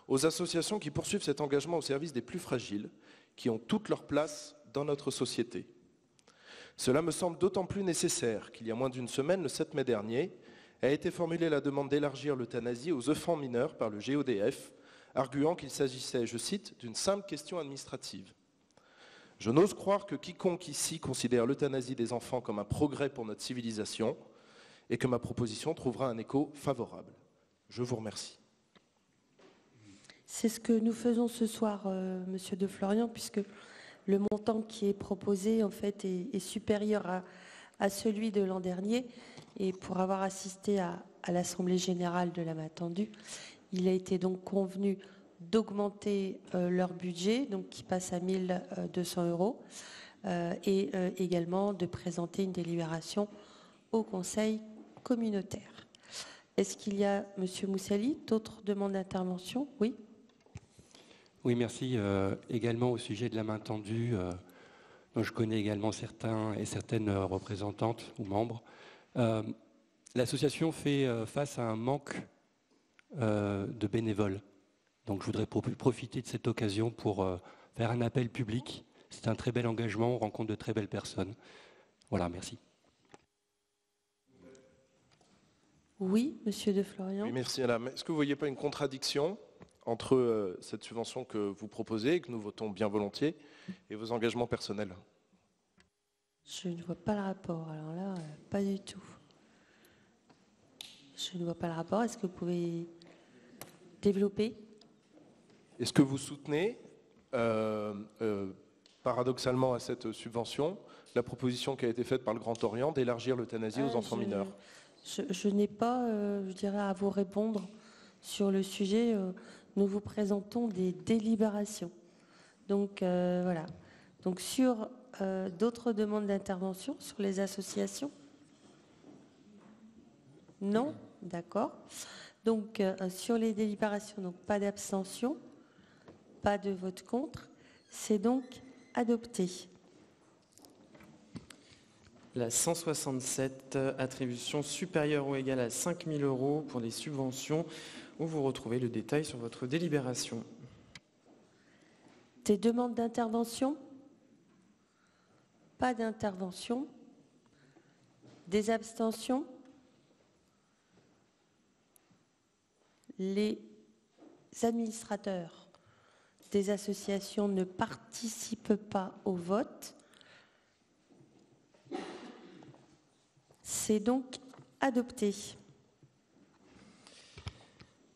Speaker 4: aux associations qui poursuivent cet engagement au service des plus fragiles, qui ont toute leur place dans notre société. Cela me semble d'autant plus nécessaire qu'il y a moins d'une semaine, le 7 mai dernier, a été formulée la demande d'élargir l'euthanasie aux enfants mineurs par le GODF, arguant qu'il s'agissait, je cite, d'une simple question administrative. Je n'ose croire que quiconque ici considère l'euthanasie des enfants comme un progrès pour notre civilisation et que ma proposition trouvera un écho favorable. Je vous remercie.
Speaker 1: C'est ce que nous faisons ce soir, Monsieur de Florian, puisque le montant qui est proposé en fait est supérieur à celui de l'an dernier. Et pour avoir assisté à l'Assemblée générale de la Matendue, il a été donc convenu d'augmenter leur budget, donc qui passe à 1 200 €, et également de présenter une délibération au Conseil communautaire. Est-ce qu'il y a, Monsieur Moussali, d'autres demandes d'intervention? Oui.
Speaker 3: Oui, merci. Également au sujet de la main tendue, dont je connais également certains et certaines représentantes ou membres. L'association fait face à un manque de bénévoles. Donc je voudrais profiter de cette occasion pour faire un appel public. C'est un très bel engagement, on rencontre de très belles personnes. Voilà, merci.
Speaker 1: Oui, Monsieur de Florian.
Speaker 4: Oui, merci madame. Est-ce que vous ne voyez pas une contradiction entre cette subvention que vous proposez et que nous votons bien volontiers et vos engagements personnels?
Speaker 1: Je ne vois pas le rapport. Alors là, pas du tout. Je ne vois pas le rapport. Est-ce que vous pouvez développer?
Speaker 4: Est-ce que vous soutenez, paradoxalement à cette subvention, la proposition qui a été faite par le Grand Orient d'élargir l'euthanasie aux enfants mineurs?
Speaker 1: Je n'ai pas, je dirais, à vous répondre sur le sujet. Nous vous présentons des délibérations. Donc voilà. Donc sur d'autres demandes d'intervention sur les associations? Non? D'accord. Donc sur les délibérations, donc pas d'abstention, pas de vote contre. C'est donc adopté.
Speaker 13: La 167, attribution supérieure ou égale à 5 000 € pour les subventions, où vous retrouvez le détail sur votre délibération.
Speaker 1: Des demandes d'intervention? Pas d'intervention. Des abstentions? Les administrateurs des associations ne participent pas au vote. C'est donc adopté.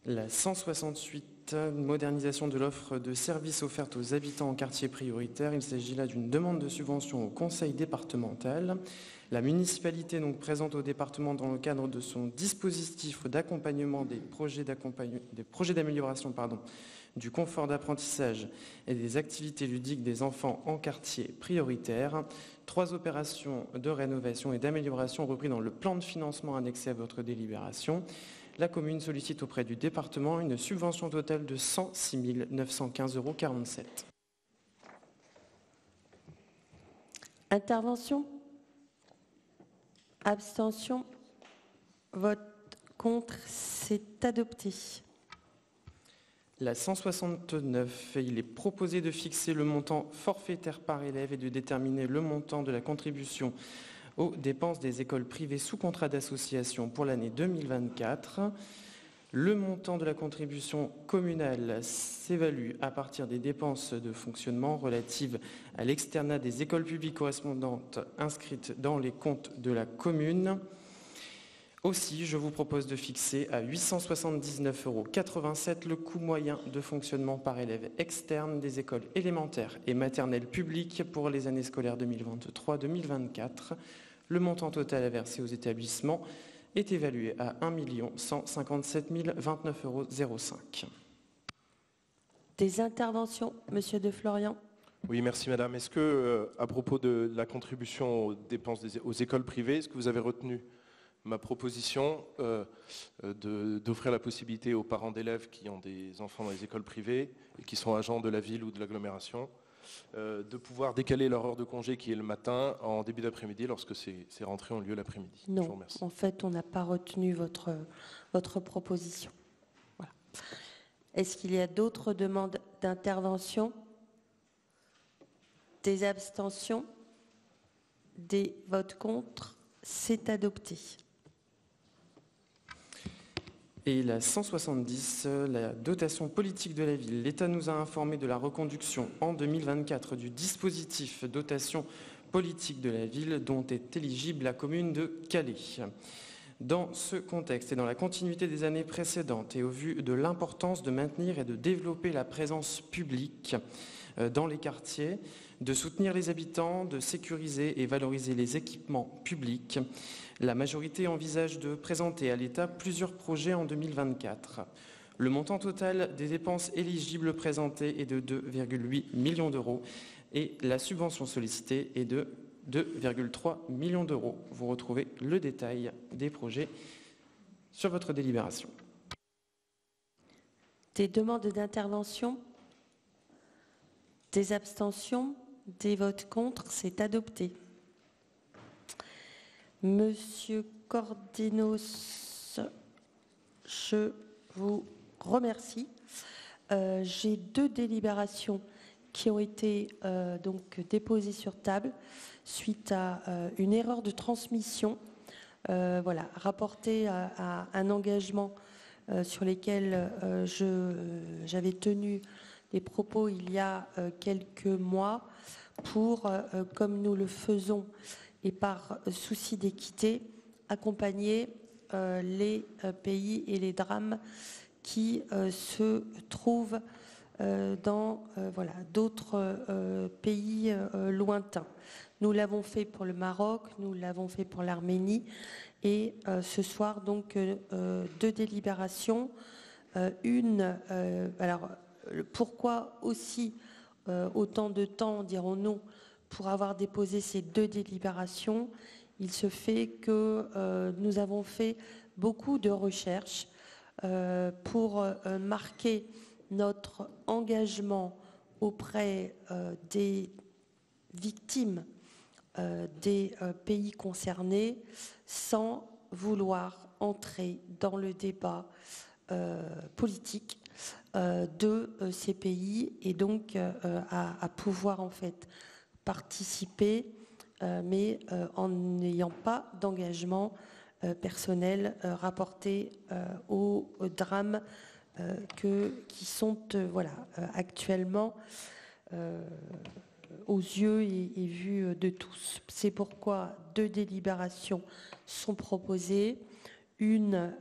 Speaker 13: La 168, modernisation de l'offre de services offerte aux habitants en quartier prioritaire. Il s'agit là d'une demande de subvention au conseil départemental. La municipalité donc présente au département dans le cadre de son dispositif d'accompagnement des projets d'amélioration du confort d'apprentissage et des activités ludiques des enfants en quartier prioritaire. 3 opérations de rénovation et d'amélioration reprises dans le plan de financement annexé à votre délibération. La commune sollicite auprès du département une subvention totale de 106 915,47 €.
Speaker 1: Intervention? Abstention? Vote contre? C'est adopté.
Speaker 13: La 169, il est proposé de fixer le montant forfaitaire par élève et de déterminer le montant de la contribution aux dépenses des écoles privées sous contrat d'association pour l'année 2024. Le montant de la contribution communale s'évalue à partir des dépenses de fonctionnement relatives à l'externat des écoles publiques correspondantes inscrites dans les comptes de la commune. Aussi, je vous propose de fixer à 879,87 € le coût moyen de fonctionnement par élève externe des écoles élémentaires et maternelles publiques pour les années scolaires 2023-2024. Le montant total à verser aux établissements est évalué à 1 157 029,05 €.
Speaker 1: Des interventions, Monsieur de Florian.
Speaker 4: Oui, merci madame. Est-ce que, à propos de la contribution aux dépenses aux écoles privées, est-ce que vous avez retenu ma proposition d'offrir la possibilité aux parents d'élèves qui ont des enfants dans les écoles privées et qui sont agents de la ville ou de l'agglomération de pouvoir décaler leur heure de congé qui est le matin en début d'après-midi lorsque ces rentrées ont lieu l'après-midi? Je vous
Speaker 1: Non,
Speaker 4: remercie.
Speaker 1: en fait, on n'a pas retenu votre proposition. Voilà. Est-ce qu'il y a d'autres demandes d'intervention? Des abstentions? Des votes contre? C'est adopté.
Speaker 13: Et la 170, la dotation politique de la ville. L'État nous a informé de la reconduction en 2024 du dispositif dotation politique de la ville dont est éligible la commune de Calais. Dans ce contexte et dans la continuité des années précédentes et au vu de l'importance de maintenir et de développer la présence publique dans les quartiers, de soutenir les habitants, de sécuriser et valoriser les équipements publics, la majorité envisage de présenter à l'État plusieurs projets en 2024. Le montant total des dépenses éligibles présentées est de 2,8 millions d'euros et la subvention sollicitée est de 2,3 millions d'euros. Vous retrouvez le détail des projets sur votre délibération.
Speaker 1: Des demandes d'intervention? Des abstentions? Des votes contre? C'est adopté. Monsieur Cordinos, je vous remercie. J'ai 2 délibérations qui ont été donc déposées sur table suite à une erreur de transmission, rapportée à un engagement sur lesquels j'avais tenu des propos il y a quelques mois pour, comme nous le faisons et par souci d'équité, accompagner les pays et les drames qui se trouvent dans d'autres pays lointains. Nous l'avons fait pour le Maroc, nous l'avons fait pour l'Arménie et ce soir donc 2 délibérations. Pourquoi aussi autant de temps, dirons-nous, pour avoir déposé ces 2 délibérations? Il se fait que nous avons fait beaucoup de recherches pour marquer notre engagement auprès des victimes des pays concernés sans vouloir entrer dans le débat politique de ces pays et donc à pouvoir en fait participer mais en n'ayant pas d'engagement personnel rapporté aux drames qui sont actuellement aux yeux et vus de tous. C'est pourquoi 2 délibérations sont proposées. Une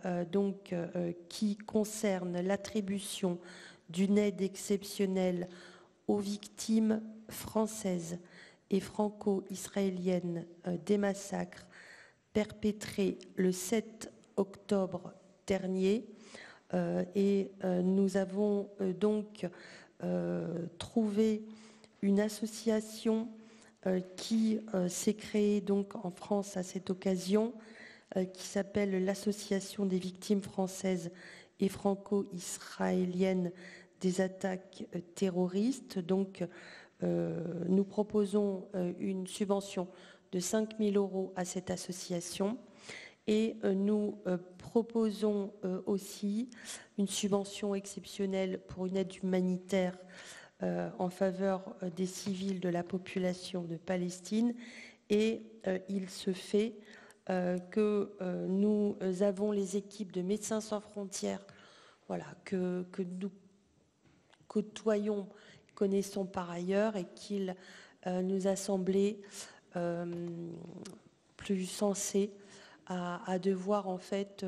Speaker 1: qui concerne l'attribution d'une aide exceptionnelle aux victimes françaises et franco-israéliennes des massacres perpétrés le 7 octobre dernier. Nous avons trouvé une association qui s'est créée donc en France à cette occasion, qui s'appelle l'Association des victimes françaises et franco-israéliennes des attaques terroristes. Donc, nous proposons une subvention de 5 000 € à cette association et nous proposons aussi une subvention exceptionnelle pour une aide humanitaire en faveur des civils de la population de Palestine. Et il se fait que nous avons les équipes de Médecins sans frontières, que nous côtoyons, connaissons par ailleurs, et qu'il nous a semblé plus sensé à devoir en fait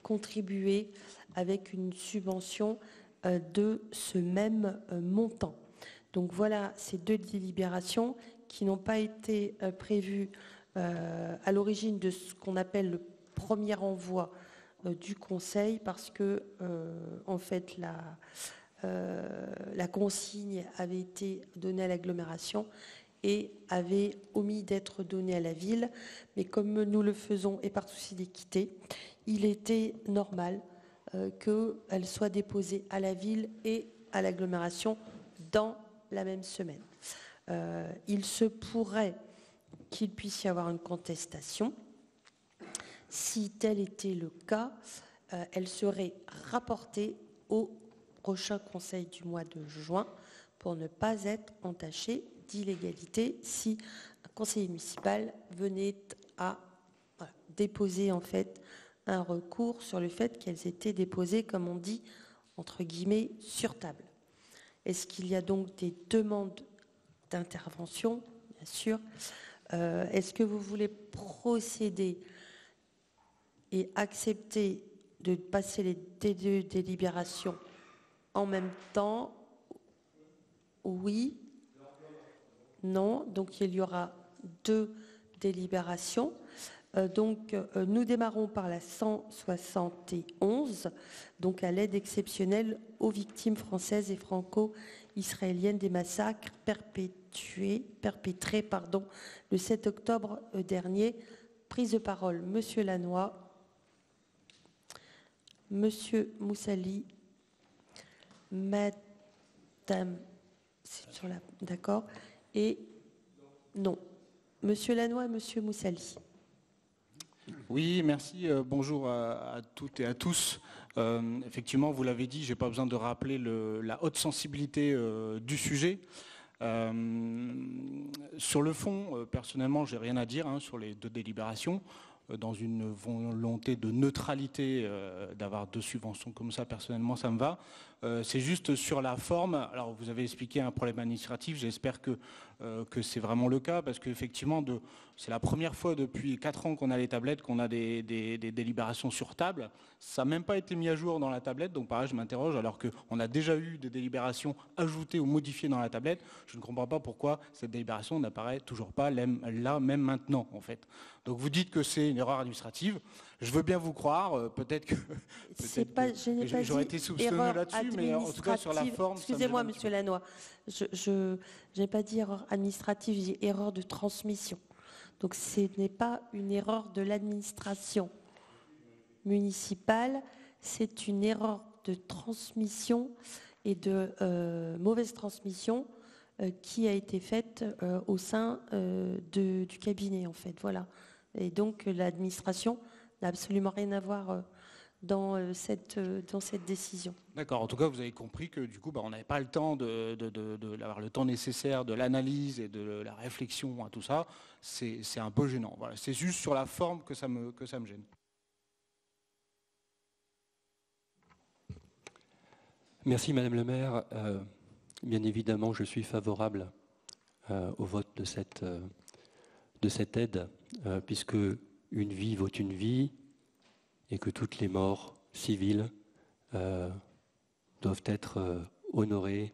Speaker 1: contribuer avec une subvention de ce même montant. Donc voilà ces 2 délibérations qui n'ont pas été prévues à l'origine de ce qu'on appelle le premier envoi du Conseil, parce que en fait la consigne avait été donnée à l'agglomération et avait omis d'être donnée à la ville. Mais comme nous le faisons et par souci d'équité, il était normal qu'elle soit déposée à la ville et à l'agglomération dans la même semaine. Il se pourrait qu'il puisse y avoir une contestation. Si tel était le cas, elle serait rapportée au prochain conseil du mois de juin pour ne pas être entachée d'illégalité si un conseiller municipal venait à déposer en fait un recours sur le fait qu'elles étaient déposées, comme on dit, entre guillemets, sur table. Est-ce qu'il y a donc des demandes d'intervention, bien sûr? Est-ce que vous voulez procéder et accepter de passer les deux délibérations en même temps? Oui. Non. Donc il y aura 2 délibérations. Nous démarrons par la 171, donc à l'aide exceptionnelle aux victimes françaises et franco-israéliennes des massacres perpétrés le 7 octobre dernier. Prise de parole, Monsieur Lannoy, Monsieur Moussali, Madame, d'accord, et non, Monsieur Lannoy et Monsieur Moussali.
Speaker 7: Oui, merci. Bonjour à toutes et à tous. Effectivement, vous l'avez dit, je n'ai pas besoin de rappeler la haute sensibilité du sujet. Sur le fond, personnellement, je n'ai rien à dire sur les 2 délibérations. Dans une volonté de neutralité, d'avoir 2 subventions comme ça, personnellement, ça me va. C'est juste sur la forme. Alors, vous avez expliqué un problème administratif. J'espère que c'est vraiment le cas, parce qu'effectivement, c'est la première fois depuis 4 ans qu'on a les tablettes, qu'on a des délibérations sur table. Ça n'a même pas été mis à jour dans la tablette, donc pareil, je m'interroge, alors qu'on a déjà eu des délibérations ajoutées ou modifiées dans la tablette. Je ne comprends pas pourquoi cette délibération n'apparaît toujours pas là, même maintenant, en fait. Donc vous dites que c'est une erreur administrative. Je veux bien vous croire, peut-être que j'aurais été soupçonné là-dessus, mais en tout cas sur la forme...
Speaker 1: Excusez-moi, Monsieur Lannoy, je n'ai pas dit erreur administrative, j'ai dit erreur de transmission. Donc ce n'est pas une erreur de l'administration municipale, c'est une erreur de transmission et de mauvaise transmission qui a été faite au sein du cabinet, en fait. Voilà. Et donc l'administration n'a absolument rien à voir dans cette décision.
Speaker 7: D'accord. En tout cas, vous avez compris que du coup, on n'avait pas le temps d'avoir le temps nécessaire de l'analyse et de la réflexion à tout ça. C'est un peu gênant. Voilà. C'est juste sur la forme que ça me gêne.
Speaker 3: Merci Madame le maire. Bien évidemment, je suis favorable au vote de cette aide, puisque une vie vaut une vie et que toutes les morts civiles doivent être honorées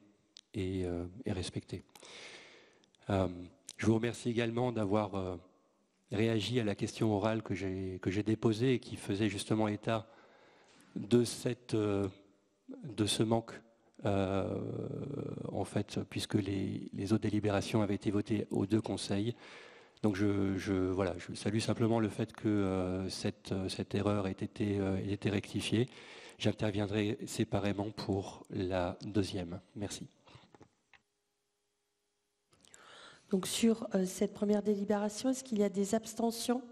Speaker 3: et respectées. Je vous remercie également d'avoir réagi à la question orale que j'ai déposée et qui faisait justement état de ce manque, en fait, puisque les autres délibérations avaient été votées aux 2 conseils. Donc je salue simplement le fait que cette erreur ait été rectifiée. J'interviendrai séparément pour la 2e. Merci.
Speaker 1: Donc sur cette première délibération, est-ce qu'il y a des abstentions?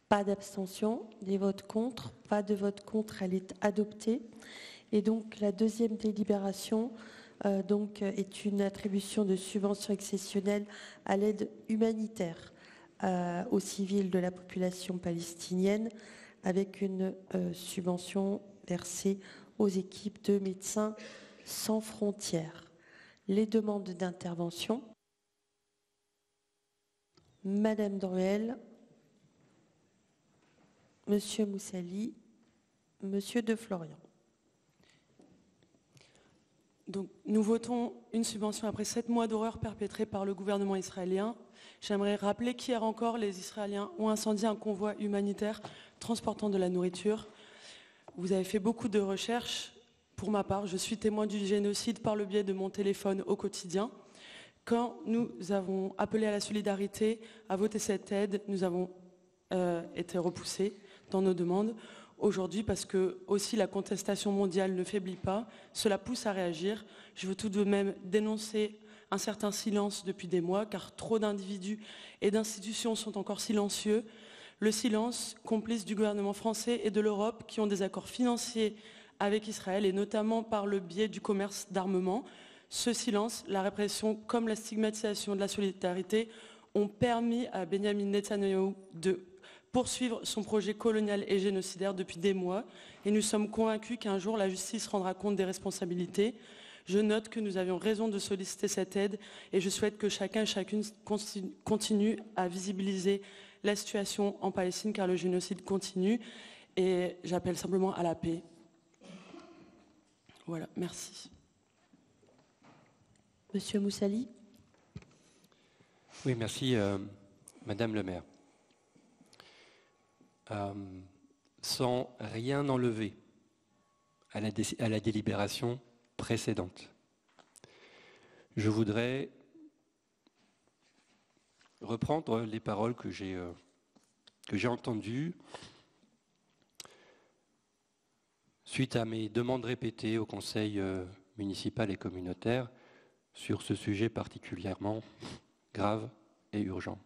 Speaker 1: Pas d'abstention. Des votes contre? Pas de vote contre, elle est adoptée. Et donc la 2e délibération est une attribution de subvention exceptionnelle à l'aide humanitaire aux civils de la population palestinienne, avec une subvention versée aux équipes de Médecins sans frontières. Les demandes d'intervention. Madame Druel, Monsieur Moussali, Monsieur De Florian.
Speaker 14: Donc, nous votons une subvention après 7 mois d'horreur perpétrés par le gouvernement israélien. J'aimerais rappeler qu'hier encore, les Israéliens ont incendié un convoi humanitaire transportant de la nourriture. Vous avez fait beaucoup de recherches. Pour ma part, je suis témoin du génocide par le biais de mon téléphone au quotidien. Quand nous avons appelé à la solidarité, à voter cette aide, nous avons été repoussés dans nos demandes. Aujourd'hui, parce que aussi la contestation mondiale ne faiblit pas, cela pousse à réagir. Je veux tout de même dénoncer un certain silence depuis des mois, car trop d'individus et d'institutions sont encore silencieux. Le silence, complice du gouvernement français et de l'Europe qui ont des accords financiers avec Israël et notamment par le biais du commerce d'armement. Ce silence, la répression comme la stigmatisation de la solidarité ont permis à Benyamin Netanyahou de poursuivre son projet colonial et génocidaire depuis des mois et nous sommes convaincus qu'un jour la justice rendra compte des responsabilités. Je note que nous avions raison de solliciter cette aide et je souhaite que chacun et chacune continue à visibiliser la situation en Palestine car le génocide continue et j'appelle simplement à la paix. Voilà, merci.
Speaker 1: Monsieur Moussali.
Speaker 3: Oui, merci, Madame le maire. Sans rien enlever à la délibération précédente, je voudrais reprendre les paroles que j'ai entendues suite à mes demandes répétées au conseil municipal et communautaire sur ce sujet particulièrement grave et urgent.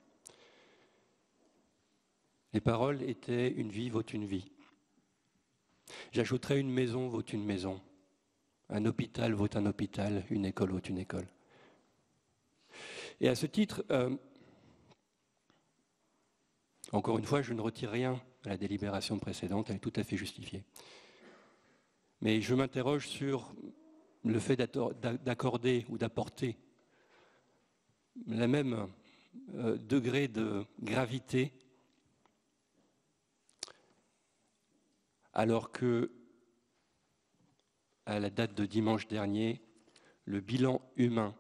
Speaker 3: Les paroles étaient « une vie vaut une vie ». J'ajouterais « une maison vaut une maison ». Un hôpital vaut un hôpital, une école vaut une école. Et à ce titre, encore une fois, je ne retire rien à la délibération précédente, elle est tout à fait justifiée. Mais je m'interroge sur le fait d'accorder ou d'apporter le même degré de gravité alors que, à la date de dimanche dernier, le bilan humain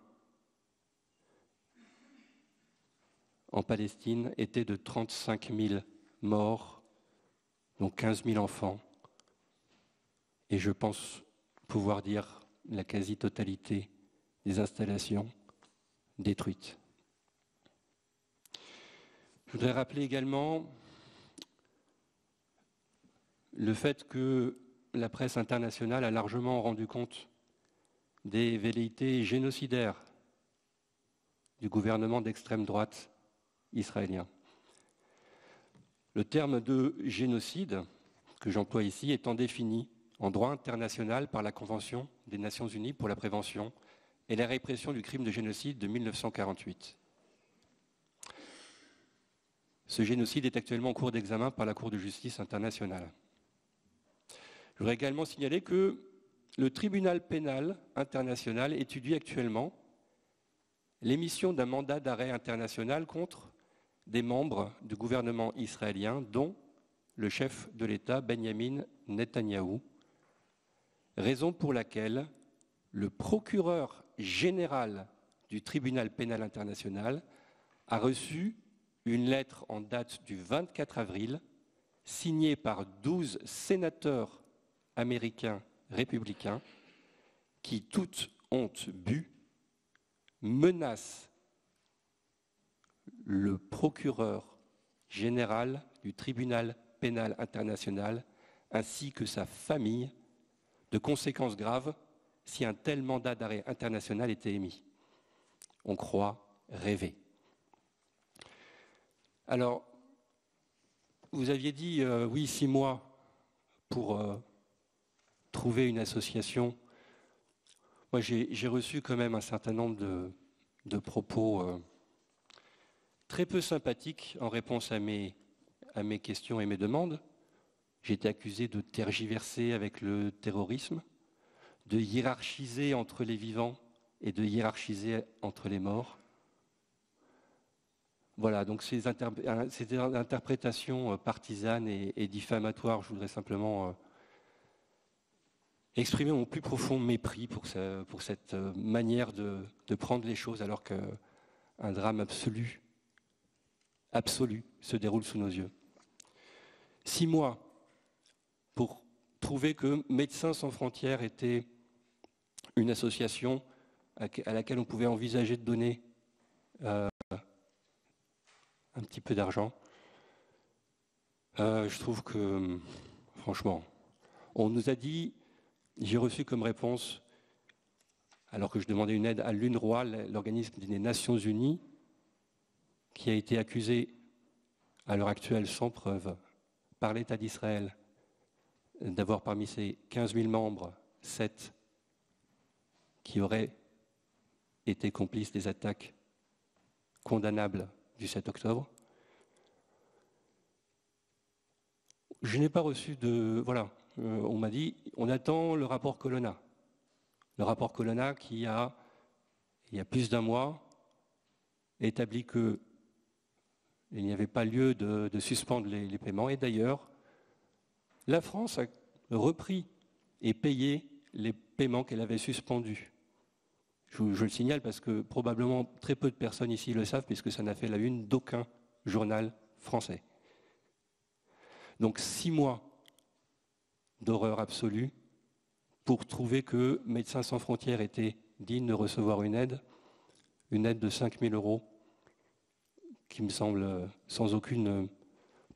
Speaker 3: en Palestine était de 35 000 morts, dont 15 000 enfants, et je pense pouvoir dire la quasi-totalité des installations détruites. Je voudrais rappeler également le fait que la presse internationale a largement rendu compte des velléités génocidaires du gouvernement d'extrême droite israélien. Le terme de génocide que j'emploie ici étant défini en droit international par la Convention des Nations Unies pour la prévention et la répression du crime de génocide de 1948. Ce génocide est actuellement en cours d'examen par la Cour de justice internationale. Je voudrais également signaler que le tribunal pénal international étudie actuellement l'émission d'un mandat d'arrêt international contre des membres du gouvernement israélien, dont le chef de l'État, Benyamin Netanyahou, raison pour laquelle le procureur général du tribunal pénal international a reçu une lettre en date du 24 avril, signée par 12 sénateurs américains républicains qui, toute honte bue, menacent le procureur général du tribunal pénal international ainsi que sa famille de conséquences graves si un tel mandat d'arrêt international était émis. On croit rêver. Alors, vous aviez dit, oui, 6 mois pour trouver une association. Moi, j'ai reçu quand même un certain nombre de propos très peu sympathiques en réponse à mes questions et mes demandes. J'ai été accusé de tergiverser avec le terrorisme, de hiérarchiser entre les vivants et de hiérarchiser entre les morts. Voilà, donc ces interprétations partisanes et diffamatoires, je voudrais simplement exprimer mon plus profond mépris pour cette manière de prendre les choses alors qu'un drame absolu se déroule sous nos yeux. 6 mois pour trouver que Médecins sans frontières était une association à laquelle on pouvait envisager de donner un petit peu d'argent. Je trouve que, franchement, on nous a dit, j'ai reçu comme réponse, alors que je demandais une aide à l'UNRWA, l'organisme des Nations Unies, qui a été accusé à l'heure actuelle sans preuve par l'État d'Israël d'avoir parmi ses 15 000 membres 7 qui auraient été complices des attaques condamnables du 7 octobre. Je n'ai pas reçu de... Voilà, on m'a dit, on attend le rapport Colonna. Le rapport Colonna qui a, il y a plus d'un mois, établi qu'il n'y avait pas lieu de suspendre les paiements. Et d'ailleurs, la France a repris et payé les paiements qu'elle avait suspendus. Je le signale parce que probablement très peu de personnes ici le savent, puisque ça n'a fait la une d'aucun journal français. Donc 6 mois d'horreur absolue pour trouver que Médecins sans frontières était digne de recevoir une aide de 5 000 € qui me semble sans aucune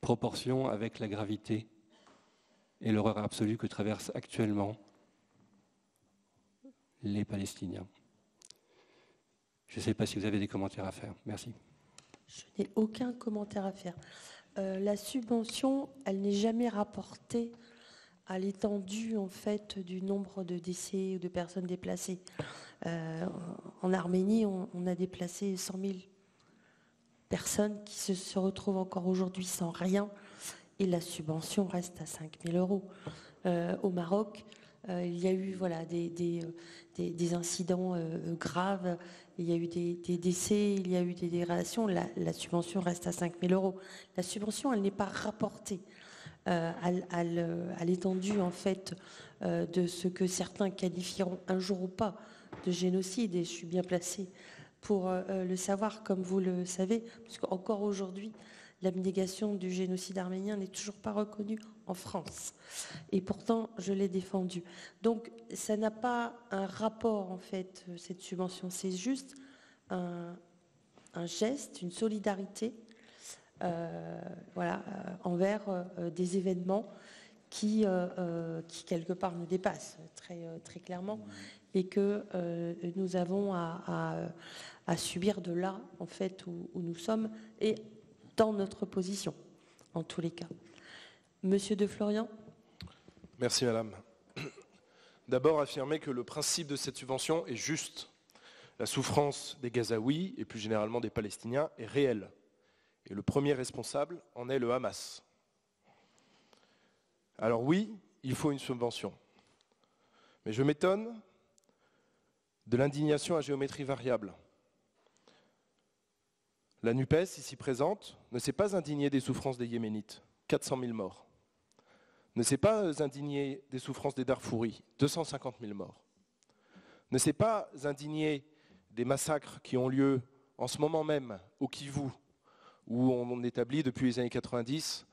Speaker 3: proportion avec la gravité et l'horreur absolue que traversent actuellement les Palestiniens. Je ne sais pas si vous avez des commentaires à faire. Merci.
Speaker 1: Je n'ai aucun commentaire à faire. La subvention, elle n'est jamais rapportée à l'étendue en fait du nombre de décès ou de personnes déplacées. En Arménie, on a déplacé 100 000 personnes qui se retrouvent encore aujourd'hui sans rien, et la subvention reste à 5 000 €. Au Maroc, il y a eu des incidents graves, il y a eu des décès, il y a eu des dégradations, la subvention reste à 5 000 €. La subvention, elle n'est pas rapportée à l'étendue en fait de ce que certains qualifieront un jour ou pas de génocide, et je suis bien placée pour le savoir, comme vous le savez, parce qu'encore aujourd'hui, l'abnégation du génocide arménien n'est toujours pas reconnue en France. Et pourtant, je l'ai défendu. Donc, ça n'a pas un rapport, en fait, cette subvention. C'est juste un geste, une solidarité envers des événements qui, quelque part, nous dépassent très clairement, et que nous avons à subir de là, en fait, où nous sommes, et dans notre position, en tous les cas. Monsieur de Florian.
Speaker 4: Merci, madame. D'abord, affirmer que le principe de cette subvention est juste. La souffrance des Gazaouis, et plus généralement des Palestiniens, est réelle. Et le premier responsable en est le Hamas. Alors oui, il faut une subvention. Mais je m'étonne de l'indignation à géométrie variable. La NUPES, ici présente, ne s'est pas indignée des souffrances des Yéménites, 400 000 morts. Ne s'est pas indignée des souffrances des Darfouris, 250 000 morts. Ne s'est pas indignée des massacres qui ont lieu en ce moment même au Kivu, où on établit depuis les années 90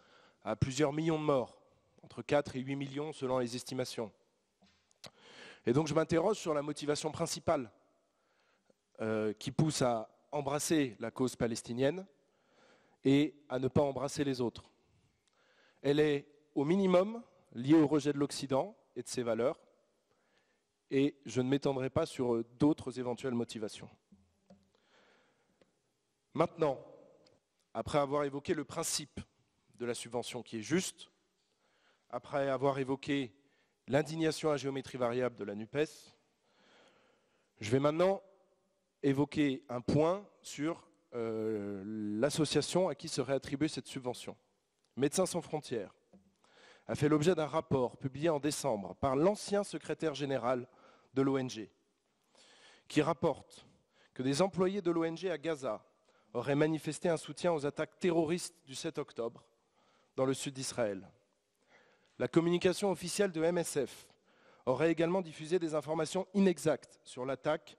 Speaker 4: à plusieurs millions de morts, entre 4 et 8 millions selon les estimations. Et donc je m'interroge sur la motivation principale qui pousse à embrasser la cause palestinienne et à ne pas embrasser les autres. Elle est au minimum liée au rejet de l'Occident et de ses valeurs, et je ne m'étendrai pas sur d'autres éventuelles motivations. Maintenant, après avoir évoqué le principe de la subvention qui est juste, après avoir évoqué l'indignation à géométrie variable de la NUPES, je vais maintenant évoquer un point sur l'association à qui serait attribuée cette subvention. Médecins sans frontières a fait l'objet d'un rapport publié en décembre par l'ancien secrétaire général de l'ONG, qui rapporte que des employés de l'ONG à Gaza auraient manifesté un soutien aux attaques terroristes du 7 octobre dans le sud d'Israël. La communication officielle de MSF aurait également diffusé des informations inexactes sur l'attaque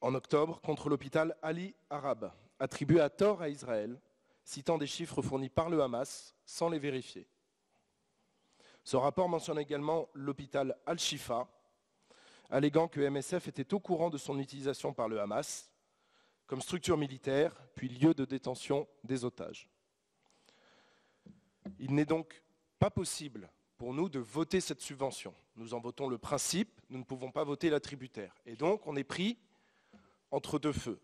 Speaker 4: en octobre contre l'hôpital Ali Arab, attribué à tort à Israël, citant des chiffres fournis par le Hamas sans les vérifier. Ce rapport mentionne également l'hôpital Al-Shifa, alléguant que MSF était au courant de son utilisation par le Hamas comme structure militaire, puis lieu de détention des otages. Il n'est donc pas possible pour nous de voter cette subvention. Nous en votons le principe, nous ne pouvons pas voter l'attributaire. Et donc on est pris entre deux feux.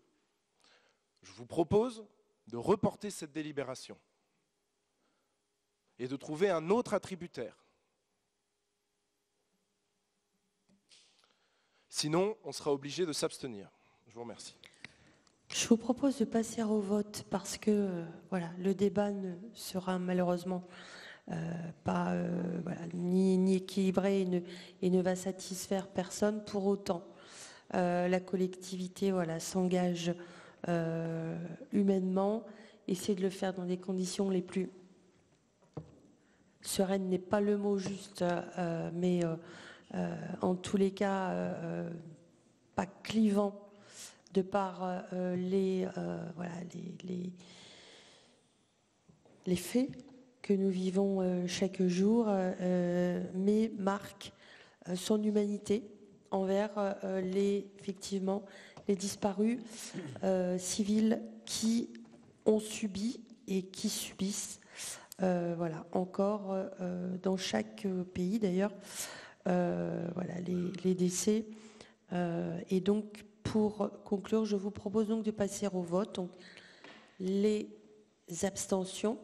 Speaker 4: Je vous propose de reporter cette délibération et de trouver un autre attributaire. Sinon, on sera obligé de s'abstenir. Je vous remercie.
Speaker 1: Je vous propose de passer au vote parce que voilà, le débat ne sera malheureusement pas ni équilibré et ne va satisfaire personne. Pour autant, la collectivité s'engage humainement. Essayer de le faire dans des conditions les plus sereines n'est pas le mot juste, mais en tous les cas, pas clivant de par les faits que nous vivons chaque jour, mais marque son humanité envers effectivement les disparus civils qui ont subi et qui subissent encore dans chaque pays d'ailleurs les décès. Et donc, pour conclure, je vous propose donc de passer au vote. Donc, les abstentions,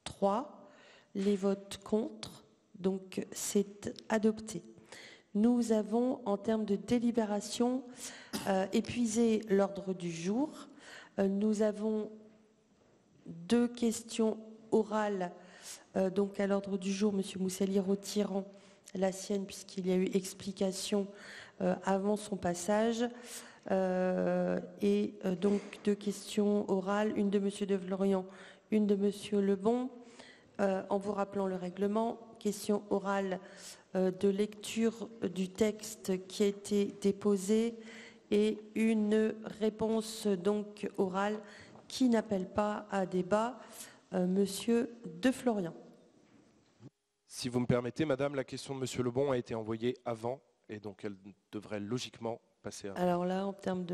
Speaker 1: 3. Les votes contre, donc c'est adopté. Nous avons, en termes de délibération, épuisé l'ordre du jour. Nous avons 2 questions orales donc à l'ordre du jour. Monsieur Moussaly retirant la sienne puisqu'il y a eu explication avant son passage. Donc 2 questions orales, une de Monsieur de Florian, une de Monsieur Lebon. En vous rappelant le règlement, question orale de lecture du texte qui a été déposé et une réponse donc orale qui n'appelle pas à débat. Monsieur de Florian.
Speaker 4: Si vous me permettez, Madame, la question de Monsieur Lebon a été envoyée avant et donc elle devrait logiquement passer à...
Speaker 1: Alors là, en termes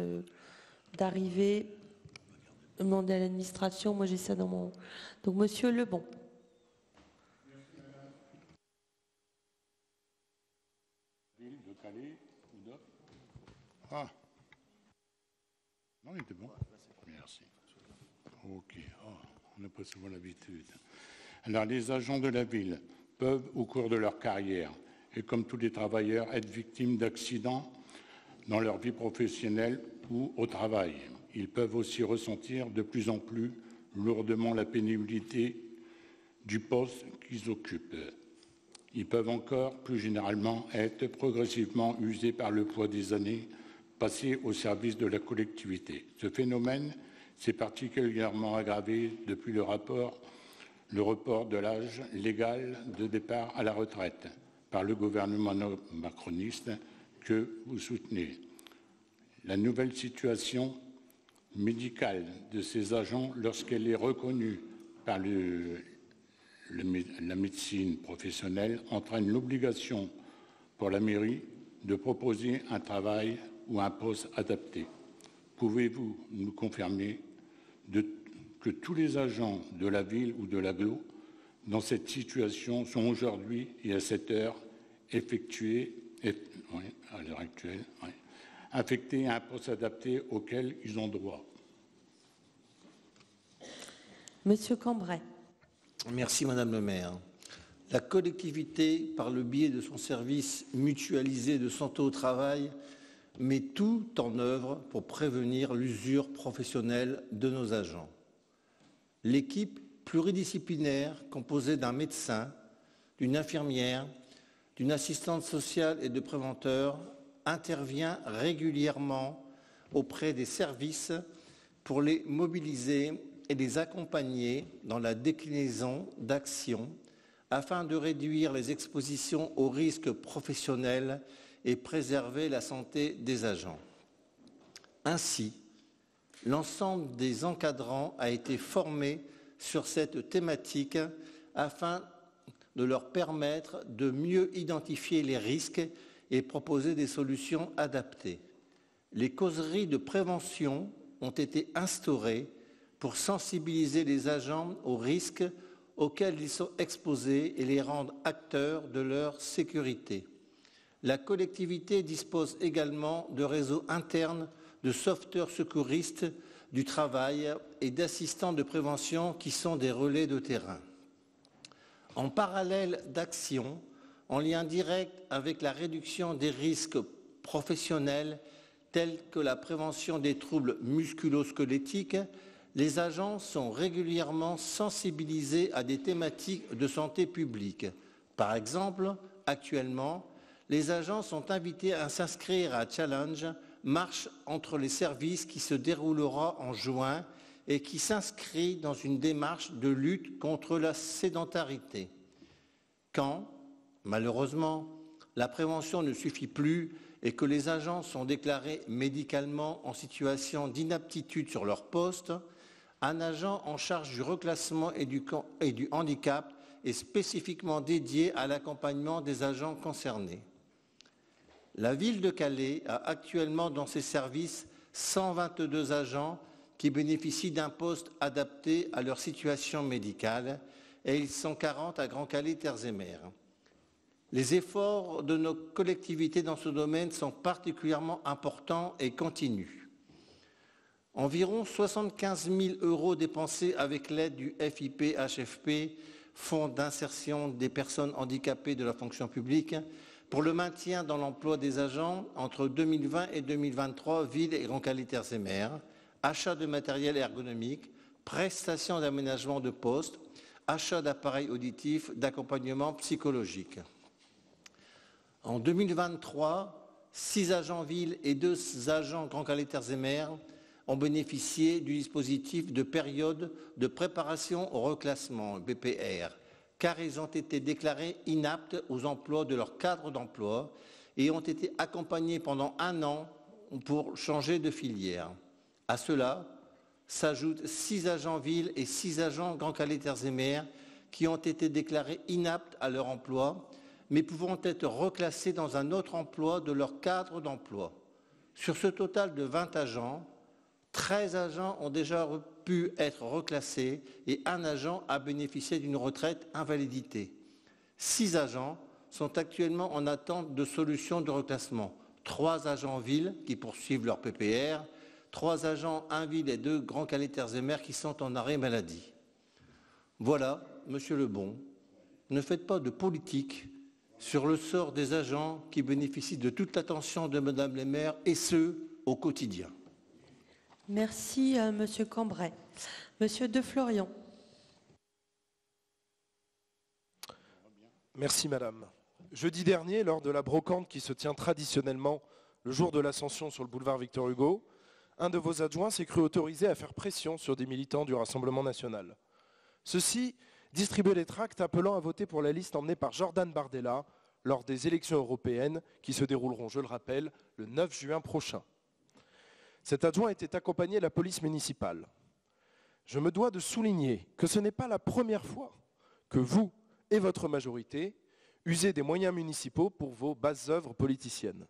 Speaker 1: d'arrivée, demander à l'administration, moi j'ai ça dans mon... Donc Monsieur Lebon.
Speaker 15: De Calais ou d'autres? Ah. Non, il était bon. Merci. Ok. Oh, on n'a pas souvent l'habitude. Alors, les agents de la ville peuvent, au cours de leur carrière, et comme tous les travailleurs, être victimes d'accidents dans leur vie professionnelle ou au travail. Ils peuvent aussi ressentir de plus en plus lourdement la pénibilité du poste qu'ils occupent. Ils peuvent encore, plus généralement, être progressivement usés par le poids des années passées au service de la collectivité. Ce phénomène s'est particulièrement aggravé depuis le report de l'âge légal de départ à la retraite par le gouvernement macroniste que vous soutenez. La nouvelle situation médicale de ces agents, lorsqu'elle est reconnue par la médecine professionnelle, entraîne l'obligation pour la mairie de proposer un travail ou un poste adapté. Pouvez-vous nous confirmer que tous les agents de la ville ou de l'agglo dans cette situation sont aujourd'hui et à cette heure à l'heure actuelle, affectés à un poste adapté auquel ils ont droit?
Speaker 1: Monsieur Cambray.
Speaker 6: Merci Madame le maire. La collectivité, par le biais de son service mutualisé de santé au travail, met tout en œuvre pour prévenir l'usure professionnelle de nos agents. L'équipe pluridisciplinaire composée d'un médecin, d'une infirmière, d'une assistante sociale et de préventeurs intervient régulièrement auprès des services pour les mobiliser et les accompagner dans la déclinaison d'actions afin de réduire les expositions aux risques professionnels et préserver la santé des agents. Ainsi, l'ensemble des encadrants a été formé sur cette thématique afin de leur permettre de mieux identifier les risques et proposer des solutions adaptées. Les causeries de prévention ont été instaurées pour sensibiliser les agents aux risques auxquels ils sont exposés et les rendre acteurs de leur sécurité. La collectivité dispose également de réseaux internes de sauveteurs secouristes du travail et d'assistants de prévention qui sont des relais de terrain. En parallèle d'actions en lien direct avec la réduction des risques professionnels tels que la prévention des troubles musculo-squelettiques, les agents sont régulièrement sensibilisés à des thématiques de santé publique. Par exemple, actuellement, les agents sont invités à s'inscrire à Challenge, marche entre les services qui se déroulera en juin et qui s'inscrit dans une démarche de lutte contre la sédentarité. Quand, malheureusement, la prévention ne suffit plus et que les agents sont déclarés médicalement en situation d'inaptitude sur leur poste, un agent en charge du reclassement et du handicap est spécifiquement dédié à l'accompagnement des agents concernés. La ville de Calais a actuellement dans ses services 122 agents qui bénéficient d'un poste adapté à leur situation médicale et ils sont 40 à Grand Calais, Terres et Mers. Les efforts de nos collectivités dans ce domaine sont particulièrement importants et continus. Environ 75 000 € dépensés avec l'aide du FIP-HFP, Fonds d'insertion des personnes handicapées de la fonction publique, pour le maintien dans l'emploi des agents entre 2020 et 2023, Ville et Grand Calais, Terres et Mers, achat de matériel ergonomique, prestations d'aménagement de poste, achat d'appareils auditifs, d'accompagnement psychologique. En 2023, 6 agents Ville et 2 agents Grand Calais, Terres et Mers ont bénéficié du dispositif de période de préparation au reclassement, BPR, car ils ont été déclarés inaptes aux emplois de leur cadre d'emploi et ont été accompagnés pendant 1 an pour changer de filière. À cela s'ajoutent 6 agents Ville et 6 agents Grand Calais, Terres et Mers qui ont été déclarés inaptes à leur emploi, mais pouvant être reclassés dans un autre emploi de leur cadre d'emploi. Sur ce total de 20 agents, 13 agents ont déjà pu être reclassés et 1 agent a bénéficié d'une retraite invalidité. 6 agents sont actuellement en attente de solutions de reclassement. 3 agents Ville qui poursuivent leur PPR, 3 agents 1 Ville et 2 Grand Calais, Terres et Mers qui sont en arrêt maladie. Voilà, Monsieur Lebon, ne faites pas de politique sur le sort des agents qui bénéficient de toute l'attention de Madame le maire et ce, au quotidien.
Speaker 1: Merci, Monsieur Cambray. Monsieur De Florian.
Speaker 4: Merci, Madame. Jeudi dernier, lors de la brocante qui se tient traditionnellement le jour de l'Ascension sur le boulevard Victor Hugo, un de vos adjoints s'est cru autorisé à faire pression sur des militants du Rassemblement national. Ceux-ci distribuaient des tracts appelant à voter pour la liste emmenée par Jordan Bardella lors des élections européennes qui se dérouleront, je le rappelle, le 9 juin prochain. Cet adjoint était accompagné de la police municipale. Je me dois de souligner que ce n'est pas la première fois que vous et votre majorité usez des moyens municipaux pour vos basses œuvres politiciennes.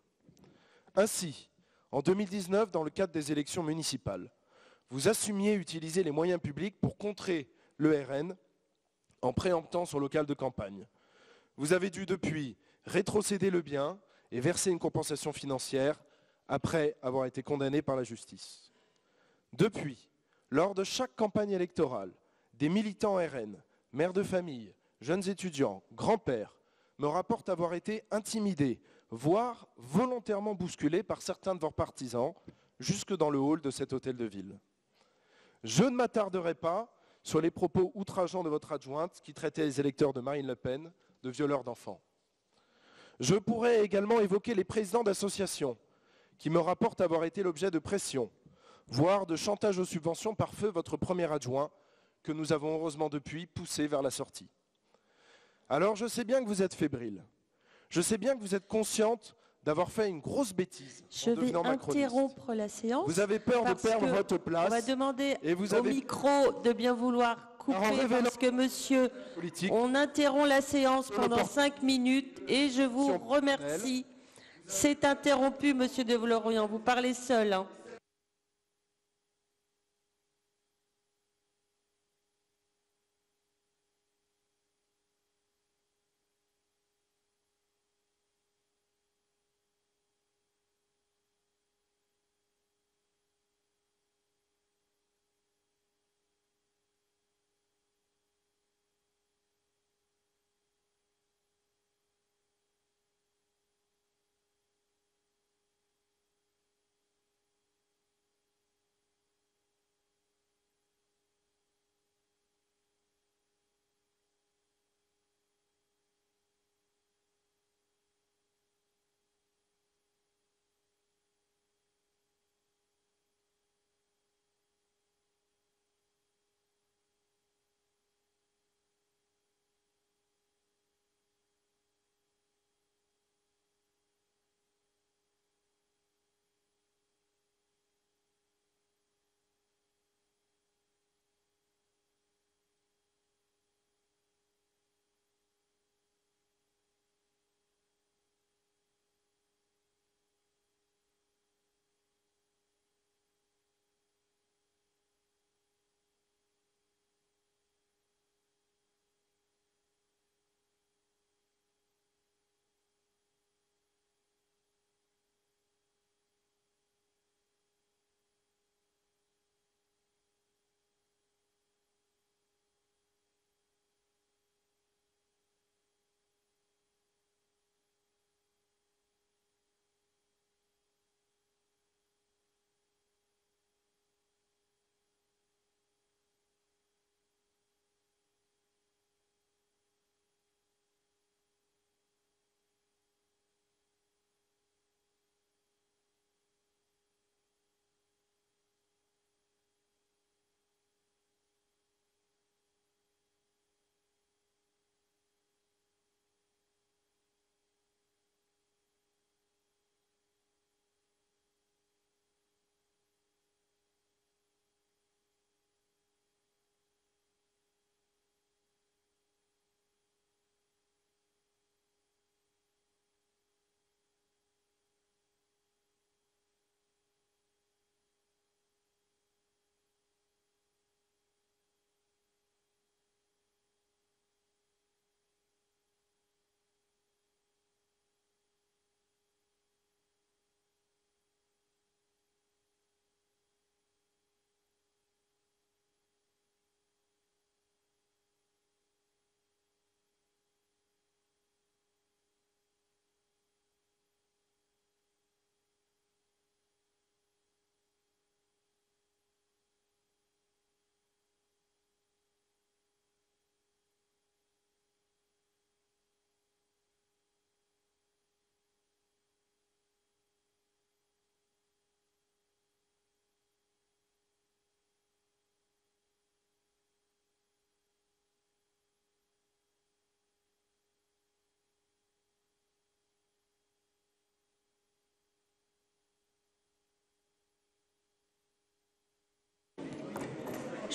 Speaker 4: Ainsi, en 2019, dans le cadre des élections municipales, vous assumiez utiliser les moyens publics pour contrer le RN en préemptant son local de campagne. Vous avez dû depuis rétrocéder le bien et verser une compensation financière après avoir été condamné par la justice. Depuis, lors de chaque campagne électorale, des militants RN, mères de famille, jeunes étudiants, grands-pères, me rapportent avoir été intimidés, voire volontairement bousculés par certains de vos partisans, jusque dans le hall de cet hôtel de ville. Je ne m'attarderai pas sur les propos outrageants de votre adjointe qui traitait les électeurs de Marine Le Pen de violeurs d'enfants. Je pourrais également évoquer les présidents d'associations qui me rapportent avoir été l'objet de pression, voire de chantage aux subventions par feu votre premier adjoint, que nous avons heureusement depuis poussé vers la sortie. Alors je sais bien que vous êtes fébrile. Je sais bien que vous êtes consciente d'avoir fait une grosse bêtise.
Speaker 1: Je vais interrompre la séance.
Speaker 4: Vous avez peur de perdre votre place.
Speaker 1: On va demander
Speaker 4: et vous
Speaker 1: au micro de bien vouloir couper parce que monsieur, on interrompt la séance pendant 5 minutes et je vous remercie. C'est interrompu, monsieur De Florian. Vous parlez seul. Hein.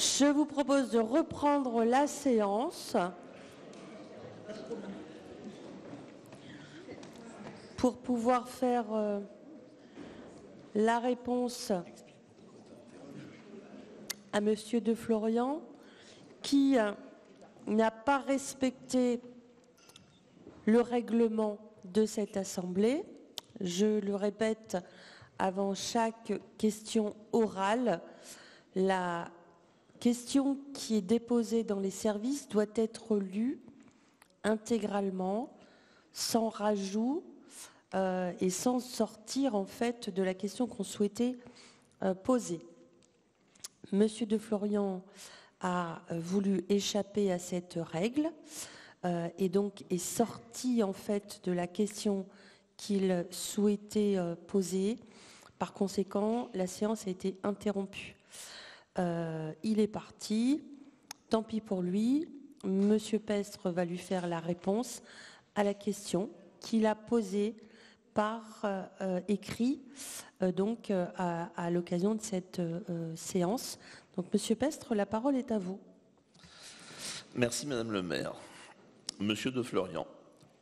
Speaker 1: Je vous propose de reprendre la séance pour pouvoir faire la réponse à Monsieur de Florian, qui n'a pas respecté le règlement de cette Assemblée. Je le répète, avant chaque question orale, la question qui est déposée dans les services doit être lue intégralement, sans rajout et sans sortir en fait de la question qu'on souhaitait poser. Monsieur de Florian a voulu échapper à cette règle et donc est sorti en fait de la question qu'il souhaitait poser. Par conséquent, la séance a été interrompue. Il est parti, tant pis pour lui. Monsieur Pestre va lui faire la réponse à la question qu'il a posée par écrit donc à l'occasion de cette séance. Donc Monsieur Pestre, la parole est à vous.
Speaker 9: Merci Madame le maire. Monsieur de Florian,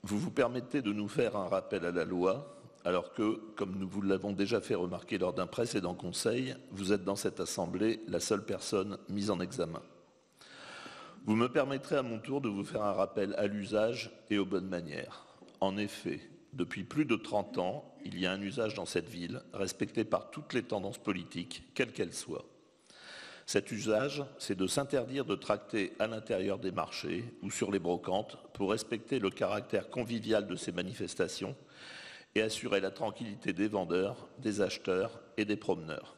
Speaker 9: vous vous permettez de nous faire un rappel à la loi alors que, comme nous vous l'avons déjà fait remarquer lors d'un précédent conseil, vous êtes dans cette Assemblée la seule personne mise en examen. Vous me permettrez à mon tour de vous faire un rappel à l'usage et aux bonnes manières. En effet, depuis plus de 30 ans, il y a un usage dans cette ville respecté par toutes les tendances politiques, quelles qu'elles soient. Cet usage, c'est de s'interdire de tracter à l'intérieur des marchés ou sur les brocantes pour respecter le caractère convivial de ces manifestations et assurer la tranquillité des vendeurs, des acheteurs et des promeneurs.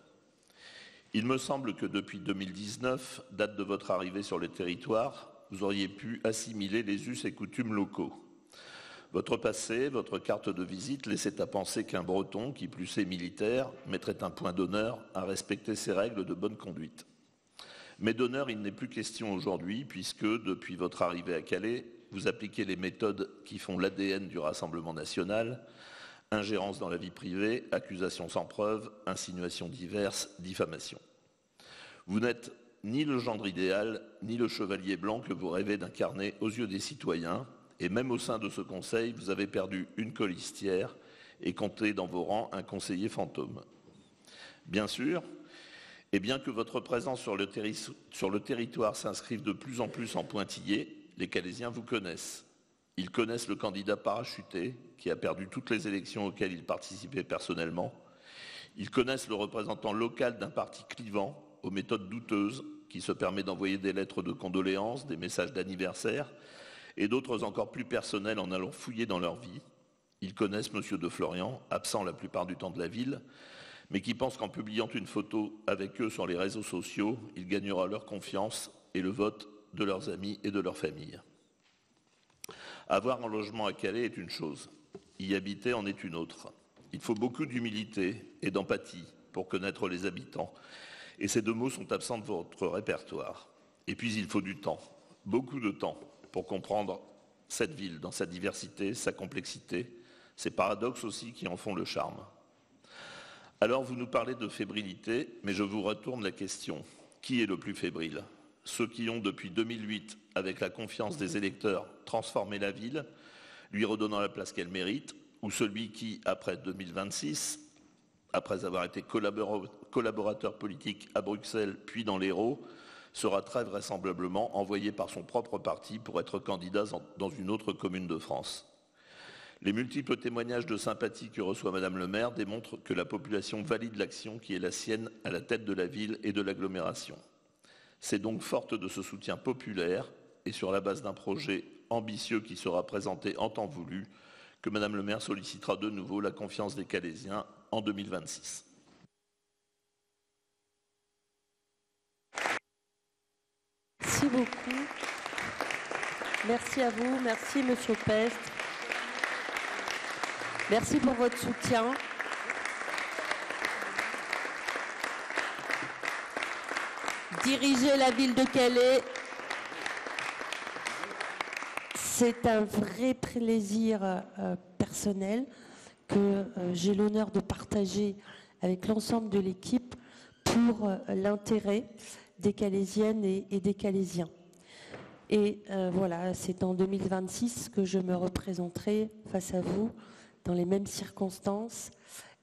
Speaker 9: Il me semble que depuis 2019, date de votre arrivée sur le territoire, vous auriez pu assimiler les us et coutumes locaux. Votre passé, votre carte de visite laissait à penser qu'un Breton, qui plus est militaire, mettrait un point d'honneur à respecter ces règles de bonne conduite. Mais d'honneur, il n'est plus question aujourd'hui, puisque, depuis votre arrivée à Calais, vous appliquez les méthodes qui font l'ADN du Rassemblement national, ingérence dans la vie privée, accusations sans preuve, insinuations diverses, diffamation. Vous n'êtes ni le gendre idéal, ni le chevalier blanc que vous rêvez d'incarner aux yeux des citoyens, et même au sein de ce conseil, vous avez perdu une colistière et compté dans vos rangs un conseiller fantôme. Bien sûr, et bien que votre présence sur le territoire s'inscrive de plus en plus en pointillé, les Calaisiens vous connaissent. Ils connaissent le candidat parachuté qui a perdu toutes les élections auxquelles il participait personnellement. Ils connaissent le représentant local d'un parti clivant aux méthodes douteuses qui se permet d'envoyer des lettres de condoléances, des messages d'anniversaire et d'autres encore plus personnels en allant fouiller dans leur vie. Ils connaissent Monsieur de Florian, absent la plupart du temps de la ville, mais qui pense qu'en publiant une photo avec eux sur les réseaux sociaux, il gagnera leur confiance et le vote de leurs amis et de leur famille. Avoir un logement à Calais est une chose, y habiter en est une autre. Il faut beaucoup d'humilité et d'empathie pour connaître les habitants, et ces deux mots sont absents de votre répertoire. Et puis il faut du temps, beaucoup de temps, pour comprendre cette ville dans sa diversité, sa complexité, ces paradoxes aussi qui en font le charme. Alors vous nous parlez de fébrilité, mais je vous retourne la question. Qui est le plus fébrile ? Ceux qui ont, depuis 2008, avec la confiance des électeurs, transformé la ville, lui redonnant la place qu'elle mérite, ou celui qui, après 2026, après avoir été collaborateur politique à Bruxelles puis dans l'Hérault, sera très vraisemblablement envoyé par son propre parti pour être candidat dans une autre commune de France. Les multiples témoignages de sympathie que reçoit Madame le maire démontrent que la population valide l'action qui est la sienne à la tête de la ville et de l'agglomération. C'est donc forte de ce soutien populaire et sur la base d'un projet ambitieux qui sera présenté en temps voulu que Madame le maire sollicitera de nouveau la confiance des Calaisiens en 2026.
Speaker 1: Merci beaucoup. Merci à vous. Merci Monsieur Pestre. Merci pour votre soutien. Diriger la ville de Calais, c'est un vrai plaisir personnel que j'ai l'honneur de partager avec l'ensemble de l'équipe pour l'intérêt des Calésiennes et des Calésiens. Et voilà, c'est en 2026 que je me représenterai face à vous dans les mêmes circonstances.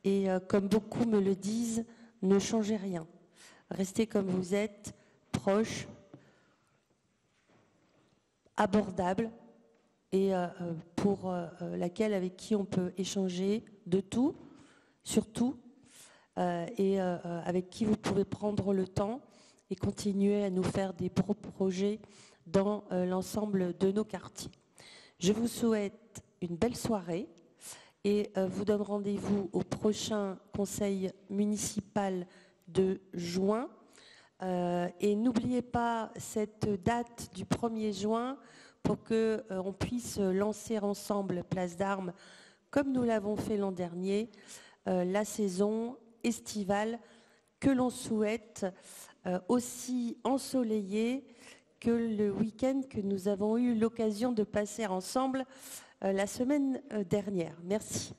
Speaker 1: Et comme beaucoup me le disent, ne changez rien. Restez comme vous êtes, proches, abordables, et avec qui on peut échanger de tout, surtout, et avec qui vous pouvez prendre le temps et continuer à nous faire des projets dans l'ensemble de nos quartiers. Je vous souhaite une belle soirée et vous donne rendez-vous au prochain conseil municipal de juin. Et n'oubliez pas cette date du 1er juin pour qu'on puisse lancer ensemble Place d'Armes, comme nous l'avons fait l'an dernier, la saison estivale que l'on souhaite aussi ensoleillée que le week-end que nous avons eu l'occasion de passer ensemble la semaine dernière. Merci.